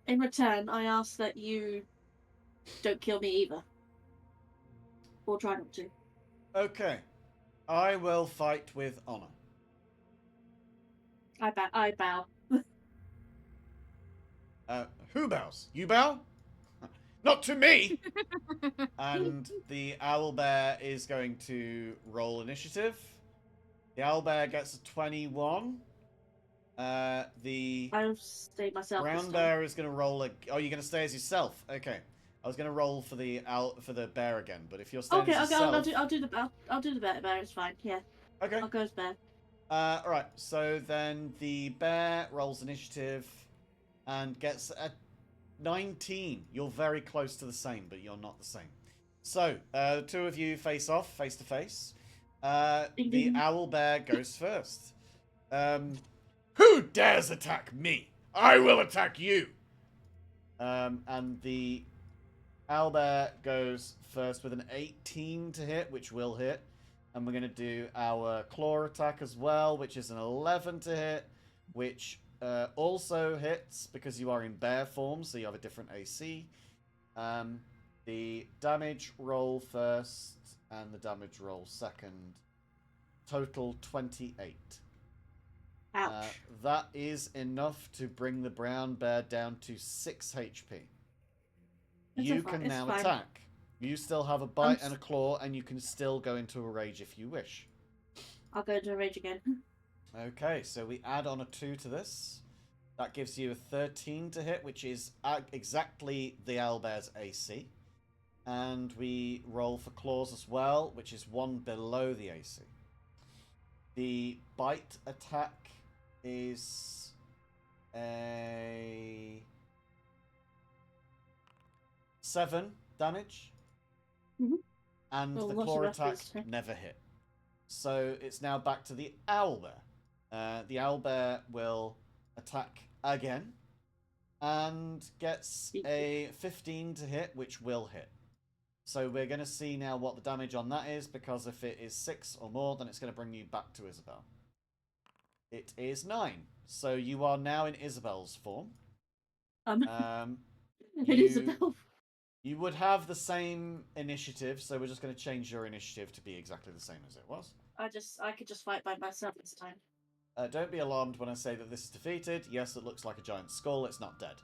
In return, I ask that you don't kill me either. Or try not to. Okay. I will fight with honor. I bow. Who bows? You bow? Not to me! And the owlbear is going to roll initiative. The owlbear gets a 21. The I'll stay myself. brown bear is going to roll a... Oh, you're going to stay as yourself? Okay. I was going to roll for the bear again, but if you're staying Okay, as okay, yourself... I'll do the bear. It's fine. Yeah, Okay. I'll go as bear. Alright, so then the bear rolls initiative and gets a 19. You're very close to the same, but you're not the same. So, the two of you face off, face to face. The owl bear goes first. Who dares attack me? I will attack you! And the owlbear goes first with an 18 to hit, which will hit. And we're going to do our claw attack as well, which is an 11 to hit, which also hits because you are in bear form, so you have a different AC. The damage roll first and the damage roll second. Total 28. Ouch. That is enough to bring the brown bear down to 6 HP. You can now attack. You still have a bite and a claw, and you can still go into a rage if you wish. I'll go into a rage again. Okay, so we add on a 2 to this. That gives you a 13 to hit, which is exactly the owlbear's AC. And we roll for claws as well, which is 1 below the AC. The bite attack is a 7 damage. Mm-hmm. And Well, the what's claw the rest of attack this? never hit. So it's now back to the owlbear. The owlbear will attack again and gets a 15 to hit, which will hit. So we're going to see now what the damage on that is, because if it is 6 or more, then it's going to bring you back to Isabel. It is 9. So you are now in Isabel's form. Isabel. You would have the same initiative, so we're just going to change your initiative to be exactly the same as it was. I could just fight by myself this time. Don't be alarmed when I say that this is defeated. Yes, it looks like a giant skull. It's not dead.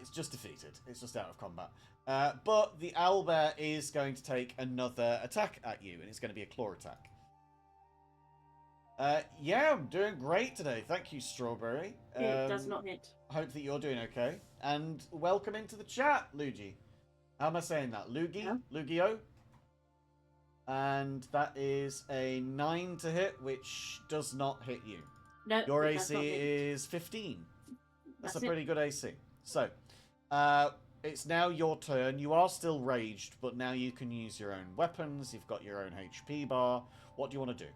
It's just defeated. It's just out of combat. But the owlbear is going to take another attack at you, and it's going to be a claw attack. Yeah, I'm doing great today. Thank you, Strawberry. It does not hit. Hope that you're doing okay. And welcome into the chat, Luigi. How am I saying that? Lugi? Yeah. Lugio? And that is a 9 to hit, which does not hit you. No, Your it does AC not hit. is 15. That's a it. pretty good AC. So, it's now your turn. You are still raged, but now you can use your own weapons. You've got your own HP bar. What do you want to do?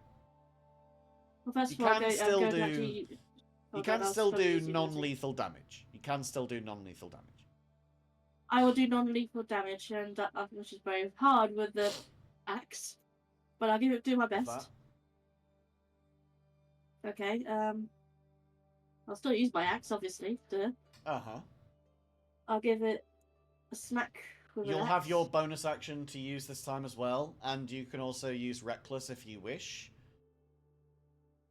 Well, first You of all, can still do. You can still do non-lethal damage. You can still do non-lethal damage. I will do non-lethal damage, and which is very hard with the axe, but I'll do my best. Okay. I'll still use my axe, obviously. Duh. I'll give it a smack with You'll an have axe. your bonus action to use this time as well, and you can also use Reckless if you wish.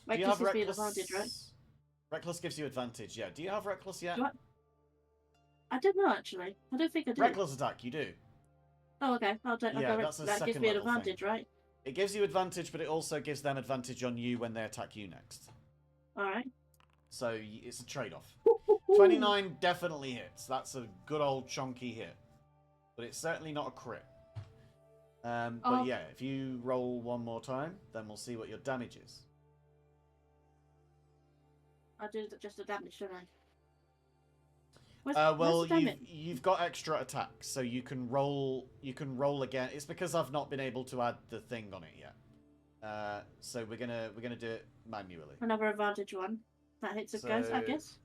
Do you have Reckless gives me an Reckless? advantage, right? Reckless gives you advantage, yeah. Do you have Reckless yet? Do I don't know, actually. I don't think I do. Reckless attack, you do. Oh, okay. I'll go that's a that gives second me an level thing. advantage, right? It gives you advantage, but it also gives them advantage on you when they attack you next. Alright. So it's a trade-off. 29 definitely hits. That's a good old chunky hit. But it's certainly not a crit. But yeah, if you roll one more time, then we'll see what your damage is. I'll do just the damage, shouldn't I? Well, you've got extra attacks, so you can roll again. It's because I've not been able to add the thing on it yet. So we're gonna do it manually. Another advantage one. That hits a ghost, I guess.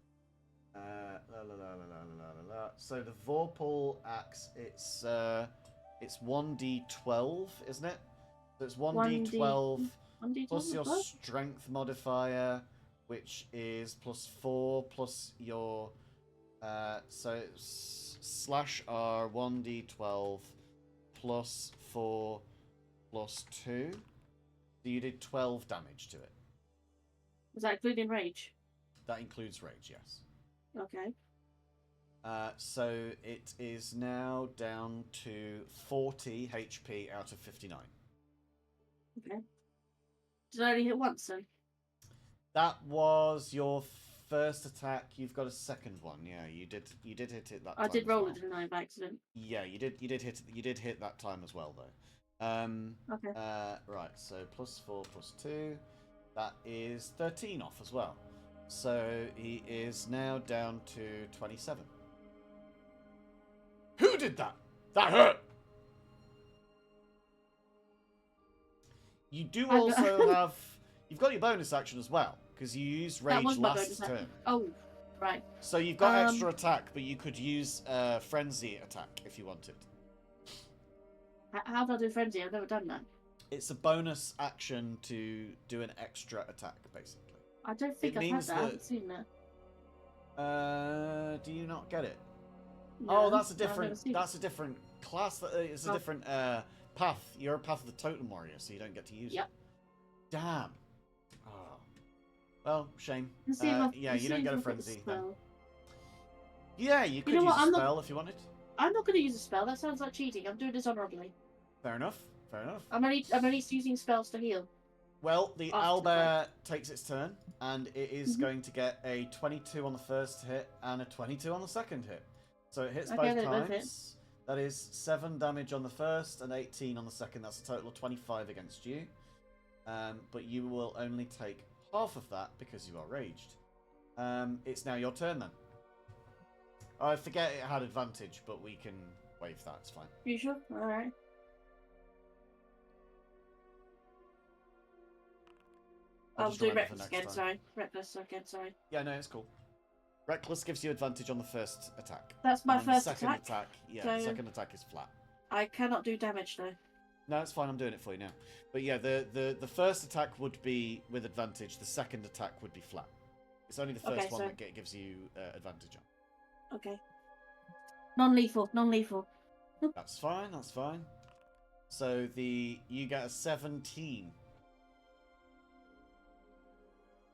So the Vorpal axe, it's 1d12, isn't it? So it's 1d12 plus your strength modifier, which is +4 plus your so it's slash R 1d12 plus 4 plus 2. So you did 12 damage to it. Is that including rage? That includes rage, yes. Okay. So it is now down to 40 HP out of 59. Okay. Did I only hit once then? That was your first attack. You've got a second one. Yeah, you did hit it that time. I did as roll well. it, didn't I, by accident? Yeah, you did hit that time as well though. Okay. Right, so +4 +2. That is 13 off as well. So he is now down to 27. Who did that? That hurt! You do also have... You've got your bonus action as well, because you used That Rage was my last bonus action. turn. Oh, right. So you've got extra attack, but you could use Frenzy attack if you wanted. How do I do frenzy? I've never done that. It's a bonus action to do an extra attack, basically. I don't think I've had that. I haven't seen that. Do you not get it? No, Oh, that's a I've never different. seen That's a different class. It's a different path. You're a path of the Totem Warrior, so you don't get to use it. Damn. Oh. Well, shame. Yeah, you don't get a frenzy. Yeah, you could use a spell if you wanted. I'm not going to use a spell. That sounds like cheating. I'm doing this honorably. Fair enough. Fair enough. I'm only using spells to heal. Well, the owlbear takes its turn, and it is going to get a 22 on the first hit and a 22 on the second hit. So it hits both times. That is 7 damage on the first and 18 on the second. That's a total of 25 against you. But you will only take half of that because you are raged. It's now your turn then. I forget it had advantage, but we can waive that. It's fine. You sure? Alright. I'll do reckless again, sorry. Reckless again, sorry. Yeah, no, it's cool. Reckless gives you advantage on the first attack. That's my first second attack. Yeah, so second attack is flat. I cannot do damage though. No, it's fine. I'm doing it for you now. But yeah, the first attack would be with advantage. The second attack would be flat. It's only the first one that gives you advantage on. Okay. Non-lethal. Non-lethal. That's fine. That's fine. So you get a 17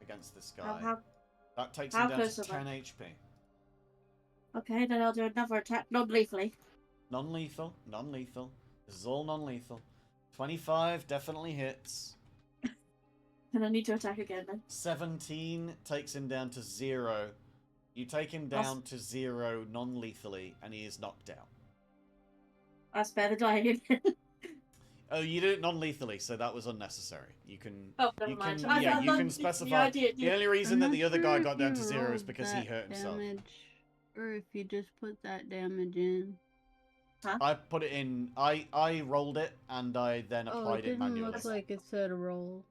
against this guy. That takes him down to 10 HP. Okay, then I'll do another attack non-lethally. Non-lethal. Non-lethal. This is all non-lethal. 25 definitely hits. And I need to attack again then. 17 takes him down to 0. You take him down to 0 non-lethally, and he is knocked down. I spare the dying again. Oh, you did it non-lethally, so that was unnecessary. You can. Oh, never mind. Yeah, you can specify. The only reason that the other guy got down to 0 is because he hurt himself. Or if you just put that damage in. Huh? I put it in. I rolled it and I then applied it manually. It looks like it said a roll.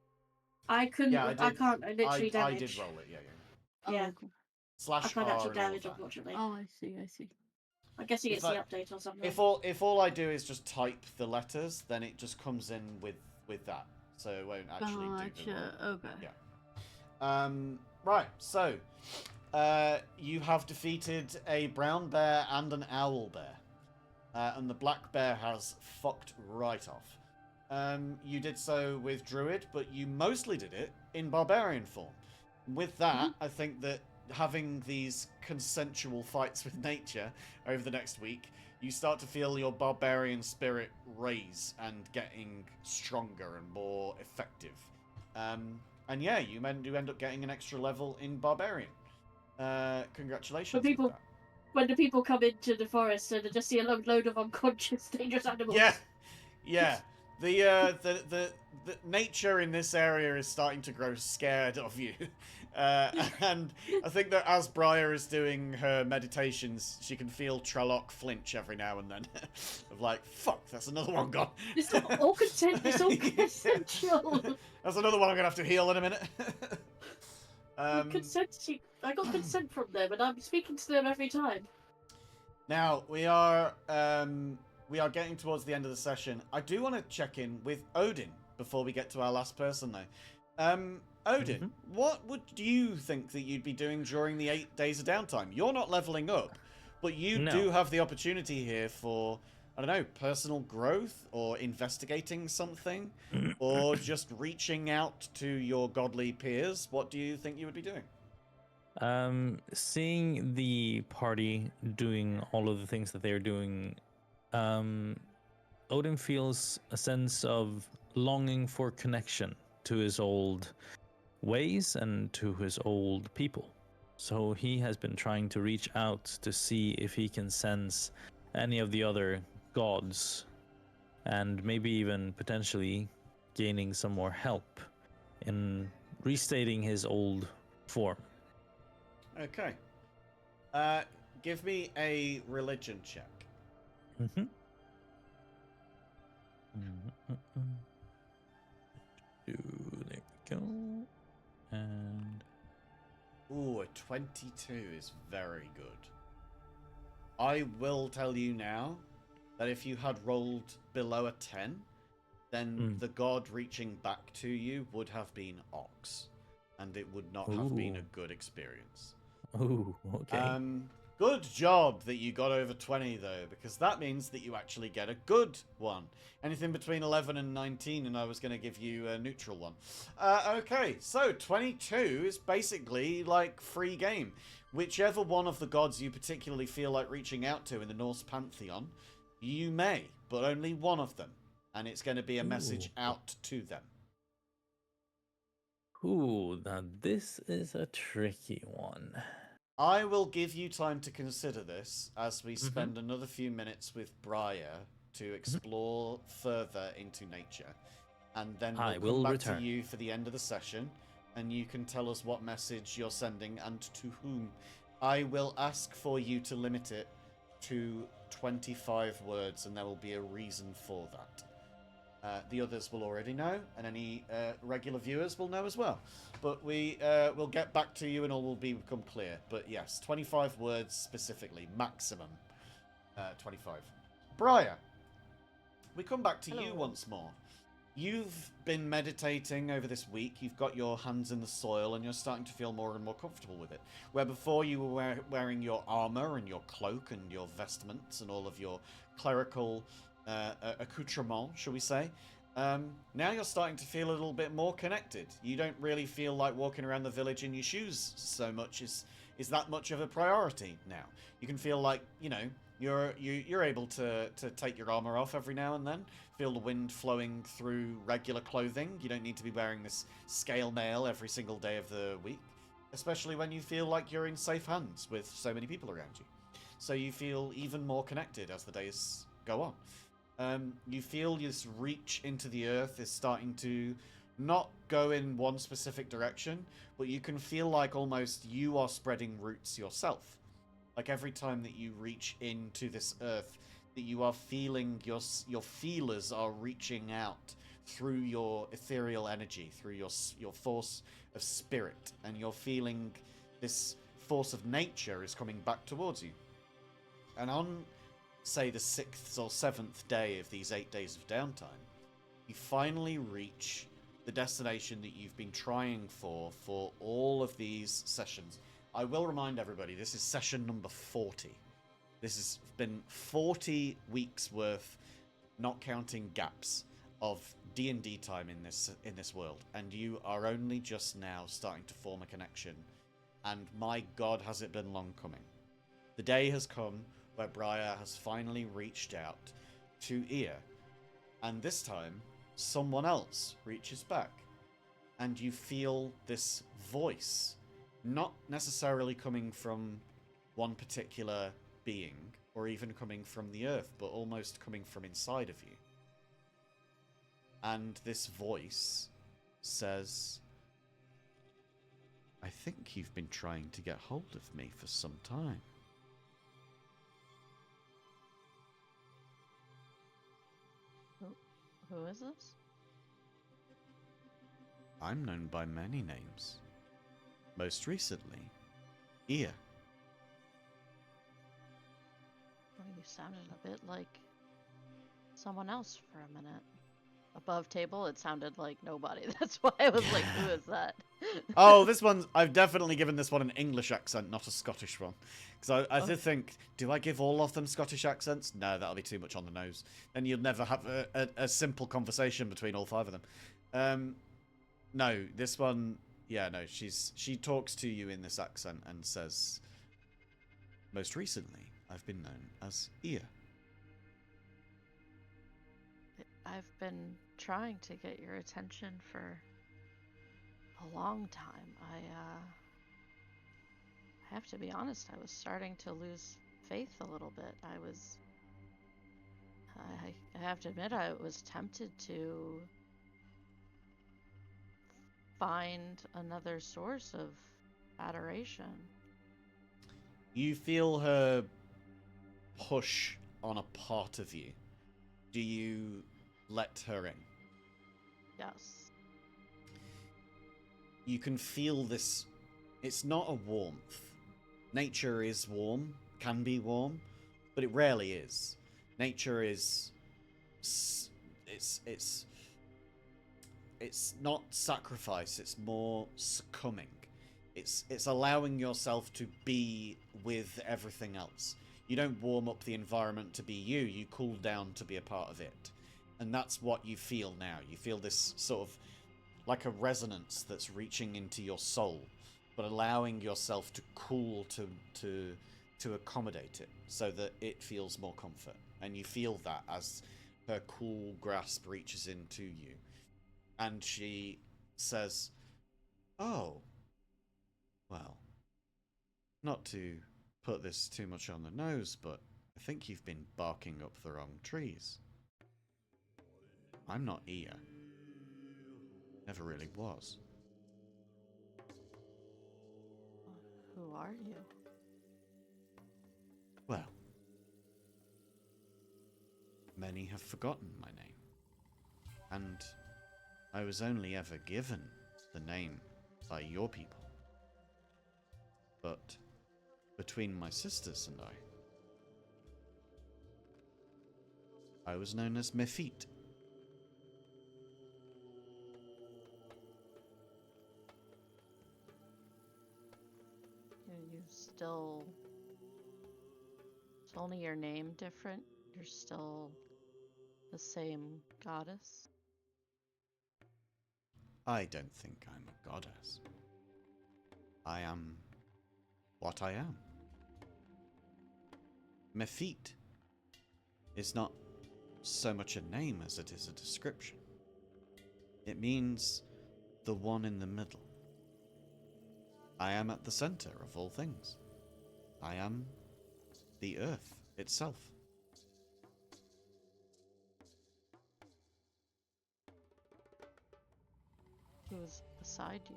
I couldn't. Yeah, I can't. I literally damage. I did roll it. Yeah. Yeah. Cool. Slash I can't R actually and all damage, of that. unfortunately. Oh, I see. I guess he gets the update or something. If all I do is just type the letters, then it just comes in with that, so it won't actually do the roll. Okay. Yeah. Right. So, you have defeated a brown bear and an owl bear, and the black bear has fucked right off. You did so with druid, but you mostly did it in barbarian form. With that, I think that having these consensual fights with nature over the next week, you start to feel your barbarian spirit raise and getting stronger and more effective. And yeah, you end up getting an extra level in barbarian. Congratulations. When the people come into the forest and they just see a load of unconscious dangerous animals. Yeah. The nature in this area is starting to grow scared of you. And I think that as Briar is doing her meditations, she can feel Trelloc flinch every now and then. Of like, fuck, that's another one gone. It's all consensual. That's another one I'm going to have to heal in a minute. I got consent from them, and I'm speaking to them every time. Now, we are getting towards the end of the session. I do want to check in with Odin before we get to our last person, though. Odin, what would you think that you'd be doing during the 8 days of downtime? You're not leveling up, but you do have the opportunity here for, I don't know, personal growth or investigating something or just reaching out to your godly peers. What do you think you would be doing? Seeing the party doing all of the things that they're doing, Odin feels a sense of longing for connection to his old ways and to his old people. So he has been trying to reach out to see if he can sense any of the other gods and maybe even potentially gaining some more help in restating his old form. Okay. Give me a religion check. Mm-hmm. There we go. And Ooh, a 22 is very good. I will tell you now that if you had rolled below a 10, then the god reaching back to you would have been Ox, and it would not have been a Ooh. good experience. oh, okay. Good job that you got over 20, though, because that means that you actually get a good one. Anything between 11 and 19, and I was going to give you a neutral one. Okay, so 22 is basically like free game. Whichever one of the gods you particularly feel like reaching out to in the Norse pantheon, you may, but only one of them. And it's going to be a message out to them. Ooh, now this is a tricky one. I will give you time to consider this as we spend another few minutes with Briar to explore further into nature. And then I we'll will come back return. to you for the end of the session, and you can tell us what message you're sending and to whom. I will ask for you to limit it to 25 words, and there will be a reason for that. The others will already know, and any regular viewers will know as well. But we'll get back to you and all will become clear. But yes, 25 words specifically, maximum 25. Briar, we come back to you Hello. once more. You've been meditating over this week. You've got your hands in the soil, and you're starting to feel more and more comfortable with it. Where before you were wearing your armor and your cloak and your vestments and all of your clerical accoutrement, shall we say. Now you're starting to feel a little bit more connected. You don't really feel like walking around the village in your shoes so much is that much of a priority now. You can feel like, you know, you're able to take your armor off every now and then, feel the wind flowing through regular clothing. You don't need to be wearing this scale mail every single day of the week, especially when you feel like you're in safe hands with so many people around you. So you feel even more connected as the days go on. You feel this reach into the earth is starting to not go in one specific direction, but you can feel like almost you are spreading roots yourself. Like every time that you reach into this earth, that you are feeling your feelers are reaching out through your ethereal energy, through your force of spirit, and you're feeling this force of nature is coming back towards you. And on, say, the 6th or 7th day of these 8 days of downtime, you finally reach the destination that you've been trying for all of these sessions. I will remind everybody, this is session number 40. This has been 40 weeks worth, not counting gaps, of D&D time in this world, and you are only just now starting to form a connection. And my God, has it been long coming. The day has come where Briar has finally reached out to Ear, and this time someone else reaches back, and you feel this voice, not necessarily coming from one particular being or even coming from the earth, but almost coming from inside of you. And this voice says, "I think you've been trying to get hold of me for some time." Who is this? I'm known by many names. Most recently, Ear. Well, you sounded a bit like someone else for a minute. Above table, it sounded like nobody. That's why I was like, who is that? Oh, this one's... I've definitely given this one an English accent, not a Scottish one. Because I did think, do I give all of them Scottish accents? No, that'll be too much on the nose. Then you'll never have a simple conversation between all 5 of them. No, this one... Yeah, no, she talks to you in this accent and says, "Most recently, I've been known as Ear." I've been trying to get your attention for a long time. I have to be honest, I was starting to lose faith a little bit. I have to admit, I was tempted to find another source of adoration. You feel her push on a part of you. Do you let her in? Yes. You can feel this. It's not a warmth. Nature is warm, can be warm, but it rarely is. Nature is. It's not sacrifice. It's more succumbing. It's allowing yourself to be with everything else. You don't warm up the environment to be you. You cool down to be a part of it, and that's what you feel now. You feel this sort of like a resonance that's reaching into your soul, but allowing yourself to cool to accommodate it so that it feels more comfort. And you feel that as her cool grasp reaches into you. And she says, "Oh, well, not to put this too much on the nose, but I think you've been barking up the wrong trees. I'm not Ia. Never really was." Who are you? Well, many have forgotten my name, and I was only ever given the name by your people. But between my sisters and I was known as Mephite. You still. It's only your name different. You're still the same goddess. I don't think I'm a goddess. I am what I am. Mephite is not so much a name as it is a description. It means the one in the middle. I am at the center of all things. I am the earth itself. Who's beside you?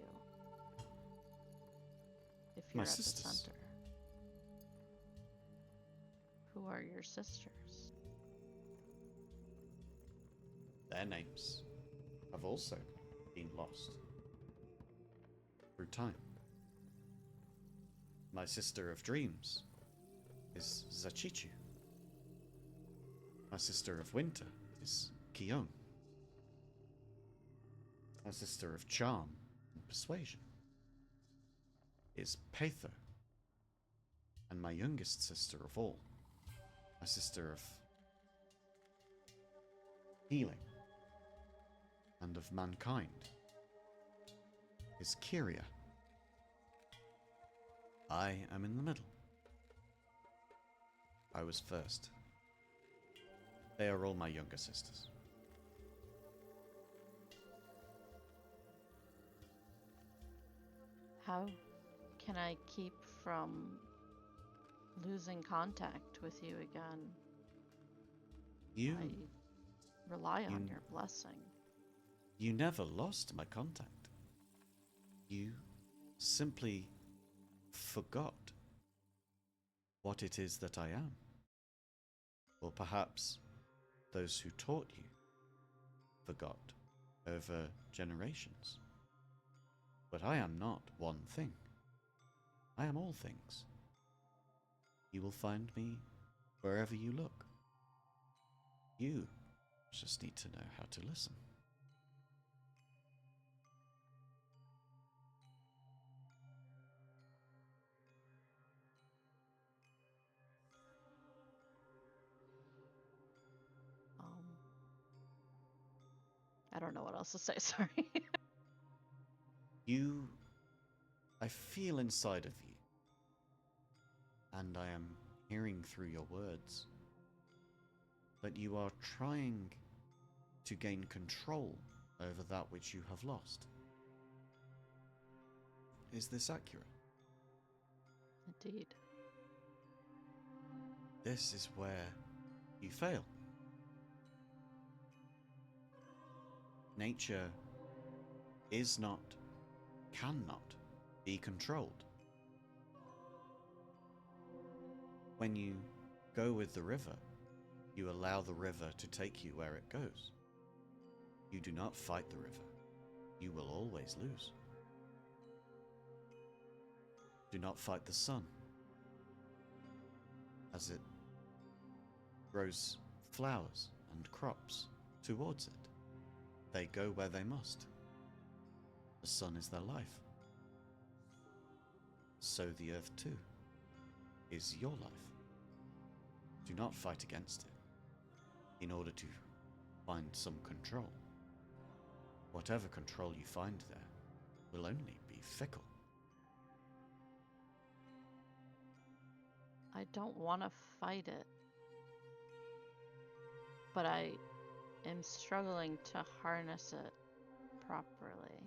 If My you're at the sisters. center. Who are your sisters? Their names have also been lost through time. My sister of dreams is Zachichu. My sister of winter is Kion. My sister of charm and persuasion is Patho. And my youngest sister of all, my sister of healing and of mankind, is Kyria. I am in the middle. I was first. They are all my younger sisters. How can I keep from losing contact with you again? You I rely on you- your blessing. You never lost my contact. You simply forgot what it is that I am. Or perhaps those who taught you forgot over generations. But I am not one thing. I am all things. You will find me wherever you look. You just need to know how to listen. I don't know what else to say, sorry. I feel inside of you, and I am hearing through your words that you are trying to gain control over that which you have lost. Is this accurate? Indeed. This is where you fail. Nature is not, cannot be controlled. when you go with the river, you allow the river to take you where it goes. You do not fight the river. You will always lose. Do not fight the sun as it grows flowers and crops towards it. They go where they must. The sun is their life. So the earth too is your life. Do not fight against it in order to find some control. Whatever control you find there will only be fickle. I don't want to fight it, but I am struggling to harness it properly.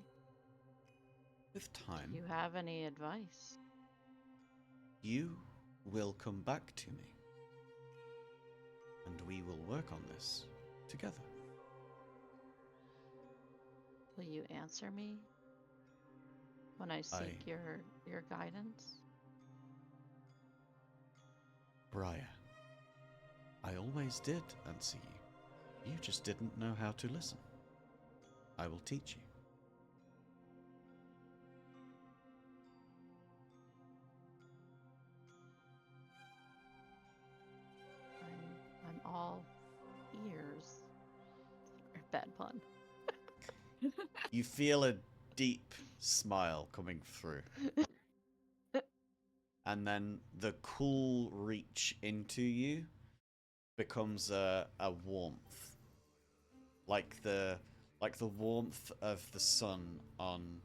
With time, Do you have any advice? you will come back to me, and we will work on this together. Will you answer me when I seek your guidance? Briar, I always did answer you. You just didn't know how to listen. I will teach you. I'm all ears. Bad pun. You feel a deep smile coming through. And then the cool reach into you becomes a warmth. Like the warmth of the sun on,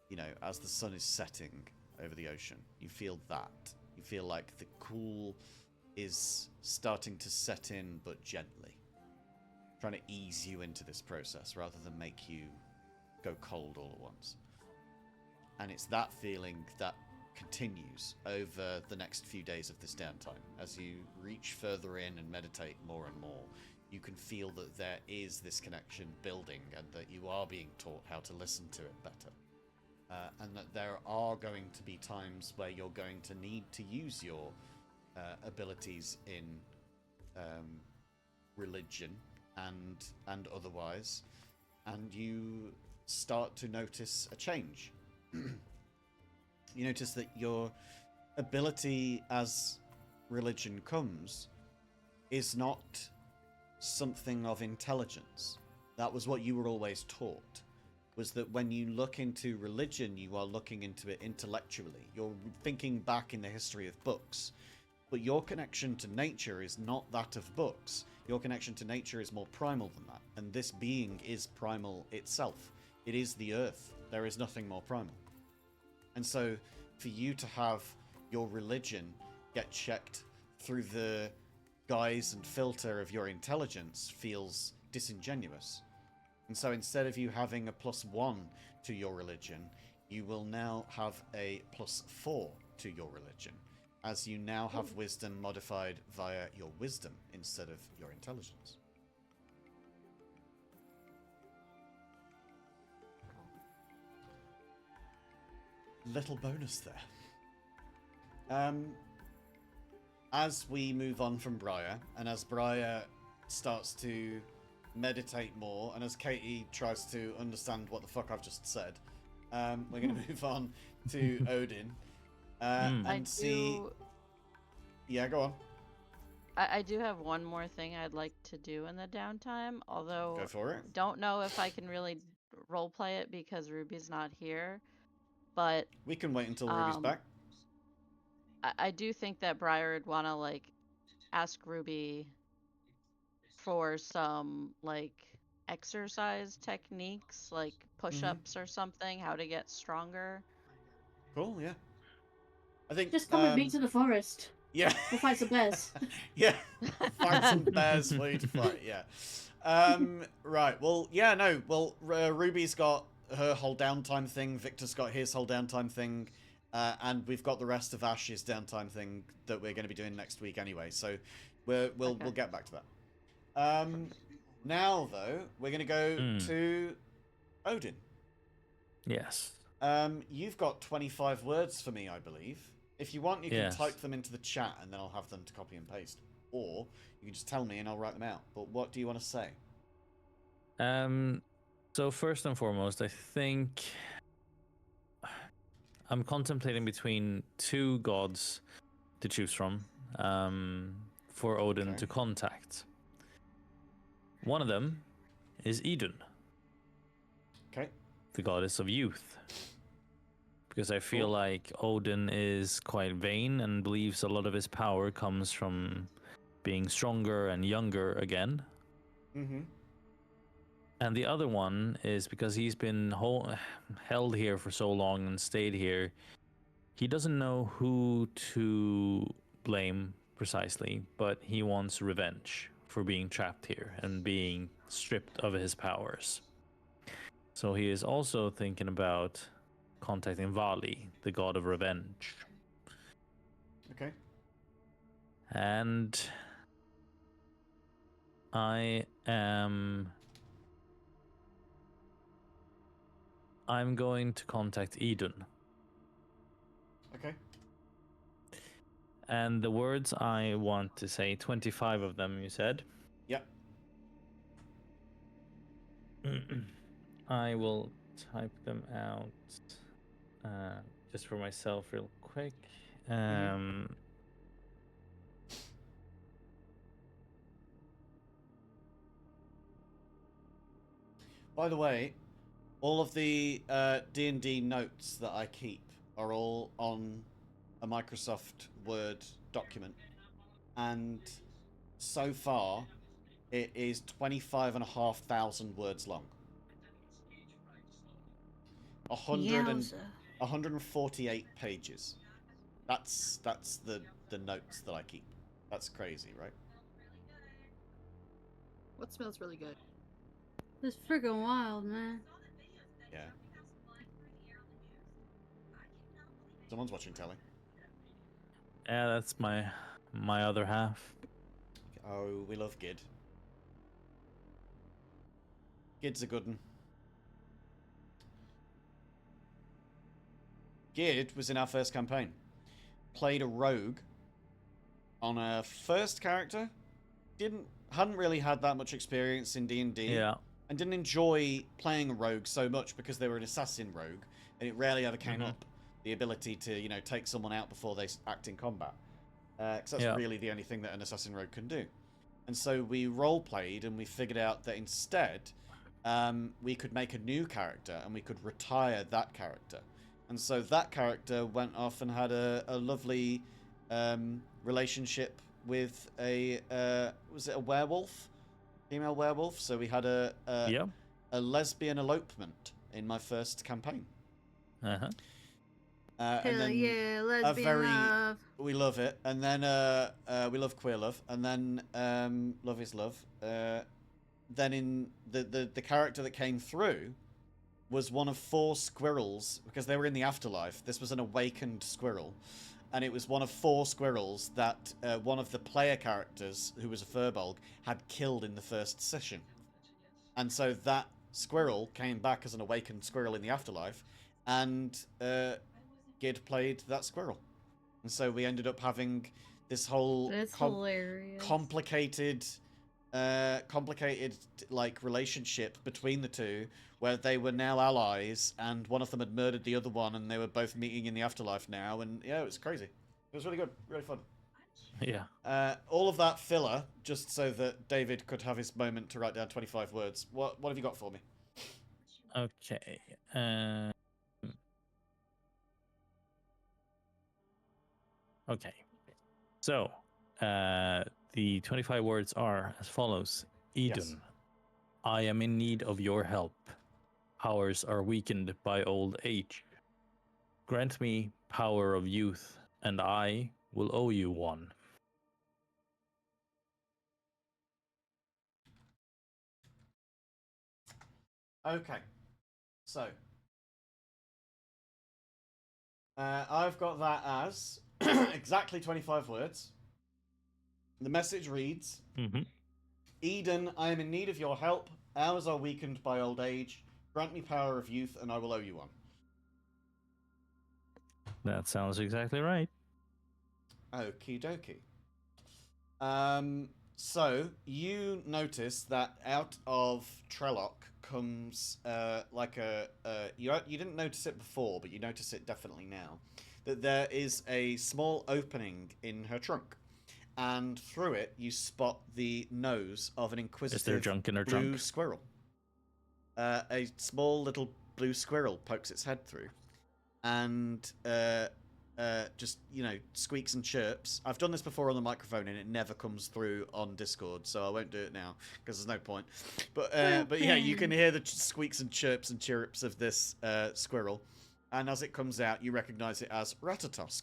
you know, as the sun is setting over the ocean. You feel that. You feel like the cool is starting to set in, but gently. Trying to ease you into this process rather than make you go cold all at once. And it's that feeling that continues over the next few days of this downtime. As you reach further in and meditate more and more, you can feel that there is this connection building and that you are being taught how to listen to it better. And that there are going to be times where you're going to need to use your abilities in religion and otherwise, and you start to notice a change. You notice that your ability as religion comes is not something of intelligence. That was what you were always taught, was that when you look into religion, you are looking into it intellectually. You're thinking back in the history of books. But your connection to nature is not that of books. Your connection to nature is more primal than that. And this being is primal itself. It is the earth. There is nothing more primal. And so for you to have your religion get checked through the guise and filter of your intelligence feels disingenuous. And so instead of you having a +1 to your religion, you will now have a +4 to your religion, as you now have wisdom modified via your wisdom instead of your intelligence. Little bonus there. As we move on from Briar, and as Briar starts to meditate more, and as Katie tries to understand what the fuck I've just said, we're going to move on to Odin and see. Yeah, go on. I do have one more thing I'd like to do in the downtime, although Go for it. don't know if I can really roleplay it because Ruby's not here. But We can wait until Ruby's back. I do think that Briar would want to like ask Ruby for some like exercise techniques, like push-ups or something, how to get stronger. Cool, yeah. I think Just come with me to the forest. Yeah. We'll fight some bears. Yeah. Find some bears for you to fight, yeah. Right, well, yeah, no. Well, Ruby's got her whole downtime thing. Victor's got his whole downtime thing. And we've got the rest of Ash's downtime thing that we're going to be doing next week anyway. So we'll get back to that. Now, though, we're going to go to Odin. Yes. You've got 25 words for me, I believe. If you want, you can Yes. type them into the chat, and then I'll have them to copy and paste. Or you can just tell me, and I'll write them out. But what do you want to say? So first and foremost, I think I'm contemplating between two gods to choose from for Odin Okay. to contact. One of them is Idun, Okay. the goddess of youth. Because I feel Cool. like Odin is quite vain and believes a lot of his power comes from being stronger and younger again. Mm-hmm. And the other one is because he's been held here for so long and stayed here, he doesn't know who to blame precisely, but he wants revenge for being trapped here and being stripped of his powers. So he is also thinking about contacting Vali, the god of revenge. Okay. And I'm going to contact Idun. Okay. And the words I want to say, 25 of them, you said? Yep. I will type them out just for myself real quick. By the way, all of the D&D notes that I keep are all on a Microsoft Word document. And so far, it is 25,500 words long. 148 pages. That's the notes that I keep. That's crazy, right? What smells really good? It's freaking wild, man. Yeah. Someone's watching telly. Yeah, that's my other half. Oh, we love Gid. Gid's a good one. Gid was in our first campaign. Played a rogue on a first character. Hadn't really had that much experience in D&D. Yeah. And didn't enjoy playing a rogue so much because they were an assassin rogue, and it rarely ever came up. The ability to, you know, take someone out before they act in combat. Because that's really the only thing that an assassin rogue can do. And so we role-played, and we figured out that instead, we could make a new character, and we could retire that character. And so that character went off and had a lovely relationship with a was it a werewolf, female werewolf? So we had a lesbian elopement in my first campaign. Hell And then yeah, lesbian love. We love it, and then we love queer love, and then love is love. Then in the character that came through was one of 4 squirrels, because they were in the afterlife. This was an awakened squirrel, and it was one of 4 squirrels that one of the player characters, who was a furbolg, had killed in the first session. And so that squirrel came back as an awakened squirrel in the afterlife, and Gid played that squirrel. And so we ended up having this whole hilarious. complicated like relationship between the two, where they were now allies, and one of them had murdered the other one, and they were both meeting in the afterlife now. And yeah, it was crazy. It was really good, really fun. Yeah. All of that filler just so that David could have his moment to write down 25 words. What have you got for me? Okay. Okay. So, the 25 words are as follows. Eden, Yes. I am in need of your help. Powers are weakened by old age. Grant me power of youth, and I will owe you one. Okay. So, I've got that as exactly 25 words. The message reads, Eden, I am in need of your help. Ours are weakened by old age. Grant me power of youth, and I will owe you one. That sounds exactly right. Okie dokie. So you notice that out of Trelloc comes like you didn't notice it before, but you notice it definitely now. That there is a small opening in her trunk, and through it you spot the nose of an inquisitive Is there junk in her blue trunk? squirrel. A small little blue squirrel pokes its head through, and just squeaks and chirps. I've done this before on the microphone, and it never comes through on Discord, so I won't do it now because there's no point. But yeah, you can hear the squeaks and chirps of this squirrel, and as it comes out, you recognise it as Ratatosk,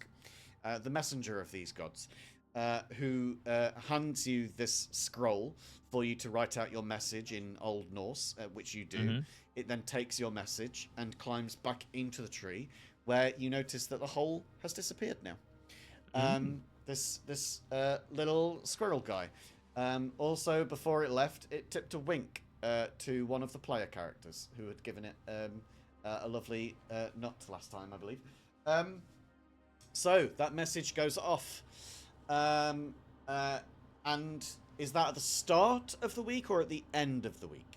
the messenger of these gods, who hands you this scroll for you to write out your message in Old Norse, which you do. Mm-hmm. It then takes your message and climbs back into the tree, where you notice that the hole has disappeared now. This little squirrel guy. Also, before it left, it tipped a wink to one of the player characters who had given it a lovely nut last time, I believe. So that message goes off. And is that at the start of the week or at the end of the week?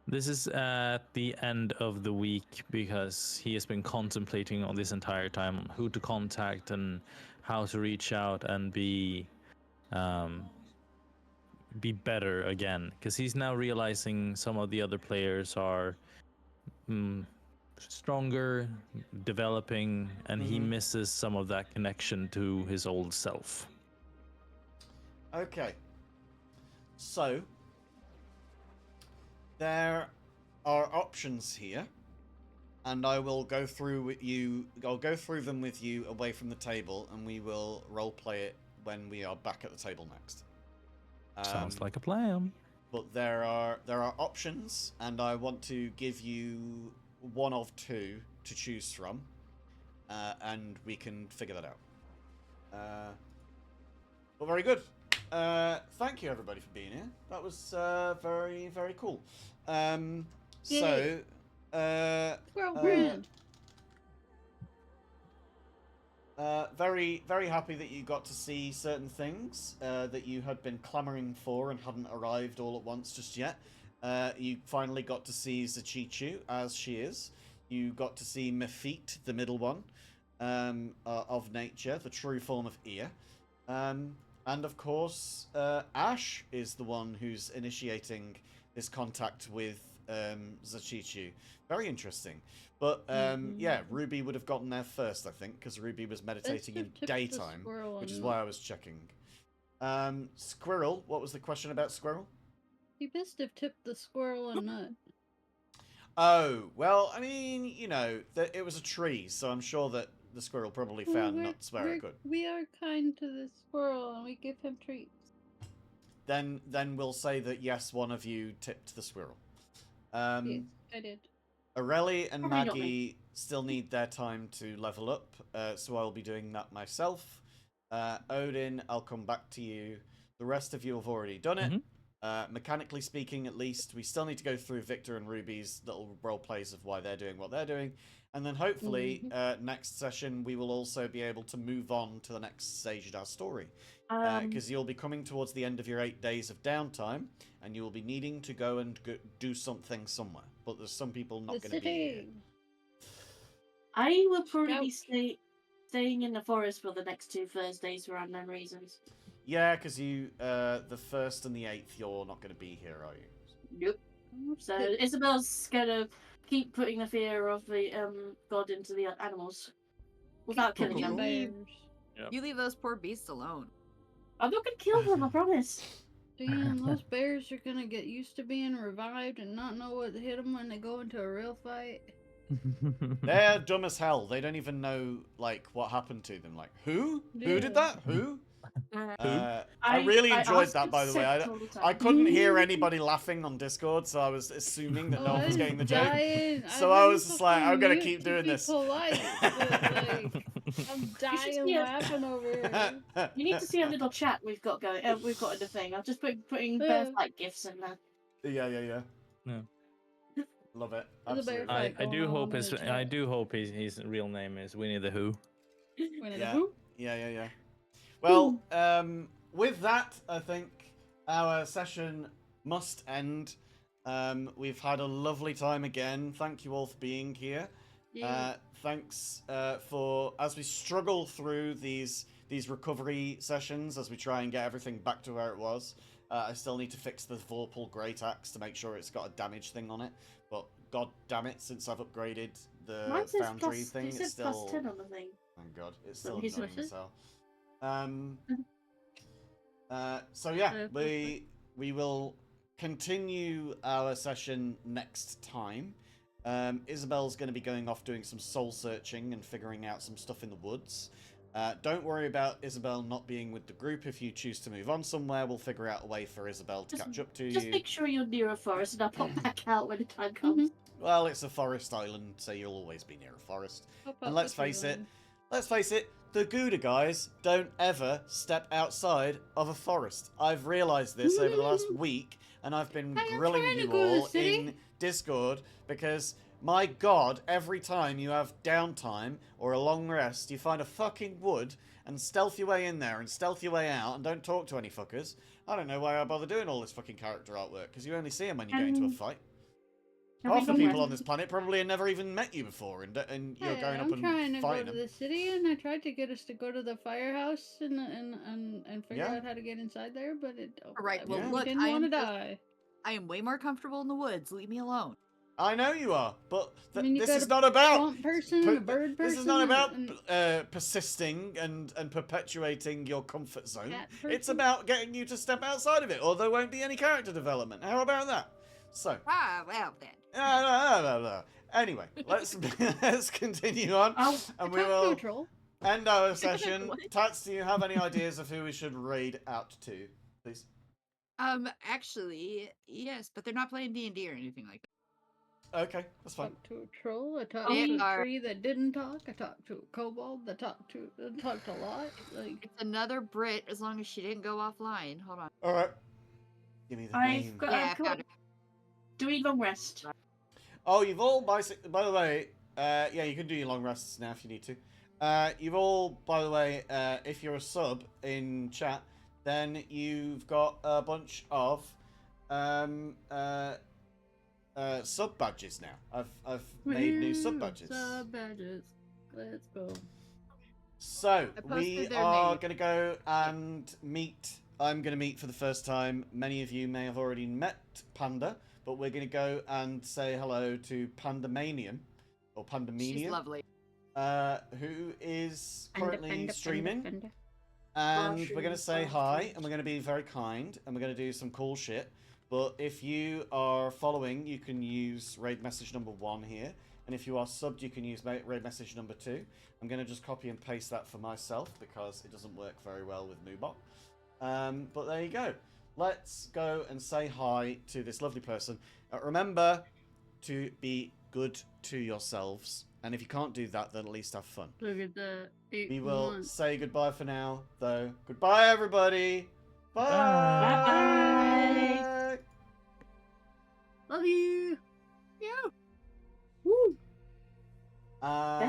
This is at the end of the week because he has been contemplating on this entire time who to contact and how to reach out and be better again. Because he's now realizing some of the other players are stronger, developing, and he misses some of that connection to his old self. Okay. So there are options here, and I will go through with you. I'll go through them with you away from the table, and we will role play it when we are back at the table next. Sounds like a plan. But there are options, and I want to give you one of two to choose from, and we can figure that out. Well, very good. Thank you, everybody, for being here. That was very, very cool. So, Squirrel friend. very, very happy that you got to see certain things that you had been clamoring for and hadn't arrived all at once just yet. You finally got to see Zachichu as she is. You got to see Mephite, the middle one, of nature, the true form of Ear. And of course, Ash is the one who's initiating this contact with Zachichu. Very interesting. But yeah, Ruby would have gotten there first, I think, because Ruby was meditating in daytime, which is why I was checking. Squirrel, what was the question about Squirrel? He must have tipped the squirrel a nut. Oh, well, I mean, it was a tree, so I'm sure that the squirrel probably found nuts where it could. We are kind to the squirrel, and we give him treats. Then we'll say that yes, one of you tipped the squirrel. Yes, I did. Aurelie and Probably not Maggie still need their time to level up, so I'll be doing that myself. Odin, I'll come back to you. The rest of you have already done it. Mechanically speaking, at least, we still need to go through Victor and Ruby's little role plays of why they're doing what they're doing. And then hopefully, next session, we will also be able to move on to the next stage of our story. Because you'll be coming towards the end of your 8 days of downtime, and you will be needing to go and do something somewhere. But there's some people not going to be here. I will probably be staying in the forest for the next 2 Thursdays for unknown reasons. Yeah, because you, the 1st and the 8th, you're not going to be here, are you? Nope. So Isabel's going to keep putting the fear of the god into the animals without killing them. You leave those poor beasts alone. I'm not going to kill them, I promise. Damn, those bears are gonna get used to being revived and not know what hit them when they go into a real fight. They're dumb as hell. They don't even know, like, what happened to them. Like, who? Yeah. Who did that? Who? I really enjoyed that, by the way. I couldn't hear anybody laughing on Discord, so I was assuming that no one was getting the joke. So I was just like, I'm gonna keep doing this. Polite, but, like, I'm dying laughing over here. You need to see a little chat we've got going. We've got in the thing. I've just putting bear fight gifs in there. Yeah. Love it. Absolutely. I do hope his real name is Winnie the Who. Winnie the Who? Yeah. Well, with that, I think our session must end. We've had a lovely time again. Thank you all for being here. Thanks for as we struggle through these recovery sessions as we try and get everything back to where it was. I still need to fix the Vorpal Great Axe to make sure it's got a damage thing on it. But god damn it, since I've upgraded the Mine says foundry plus, thing, it it's says still. plus 10 on the thing. Thank god, it's So still he's annoying with as it. hell. So yeah, we will continue our session next time. Isabel's going to be going off doing some soul searching and figuring out some stuff in the woods. Don't worry about Isabel not being with the group. If you choose to move on somewhere, we'll figure out a way for Isabel to catch up to Just you. make sure you're near a forest and I'll pop back out when the time comes. Well, it's a forest island, so you'll always be near a forest. And let's face it, the Gouda guys don't ever step outside of a forest. I've realised this over the last week, and I've been grilling trying to you go to the all city. in Discord because, my god, every time you have downtime or a long rest, you find a fucking wood and stealth your way in there and stealth your way out and don't talk to any fuckers. I don't know why I bother doing all this fucking character artwork, because you only see them when you get into a fight. Half the people on this planet probably have never even met you before, and you're going up I'm and trying to go fighting to them. the city, and I tried to get us to go to the firehouse and figure Yeah. out how to get inside there, but it. All right, well, we look, didn't I want to am just- die. I am way more comfortable in the woods. Leave me alone. I know you are, but I mean, you this got is a not about swamp person, a bird person. this is not about and persisting and perpetuating your comfort zone. cat It's person. about getting you to step outside of it, or there won't be any character development. How about that? So, Well then. anyway, let's continue on, and we Talk to will a troll. end our session. What? Tats, do you have any ideas of who we should raid out to, please? Actually, yes, but they're not playing D&D or anything like that. Okay, that's fine. Talked to a troll. I talked They to a are- tree that didn't talk. I talked to a kobold that talked a lot. Like It's another Brit as long as she didn't go offline. Hold on. All right, give me the name. I've got Yeah, I found it. Do we long rest? Oh, you've all, by the way, yeah, you can do your long rests now if you need to. You've all, by the way, if you're a sub in chat, then you've got a bunch of sub badges now. I've made new sub badges. Sub badges. Let's go. So I posted we their are name. going to go and meet. I'm going to meet for the first time. Many of you may have already met Panda, but we're going to go and say hello to Pandamanian or Pandamanian. She's lovely. Who is currently streaming. And we're going to say hi, and we're going to be very kind, and we're going to do some cool shit. But if you are following, you can use raid message number 1 here. And if you are subbed, you can use raid message number 2. I'm going to just copy and paste that for myself, because it doesn't work very well with Moobot. But there you go. Let's go and say hi to this lovely person. Remember to be good to yourselves. And if you can't do that, then at least have fun. Look at that. We will say goodbye for now, though. Goodbye, everybody. Bye. Bye. Love you. Yeah. Woo! And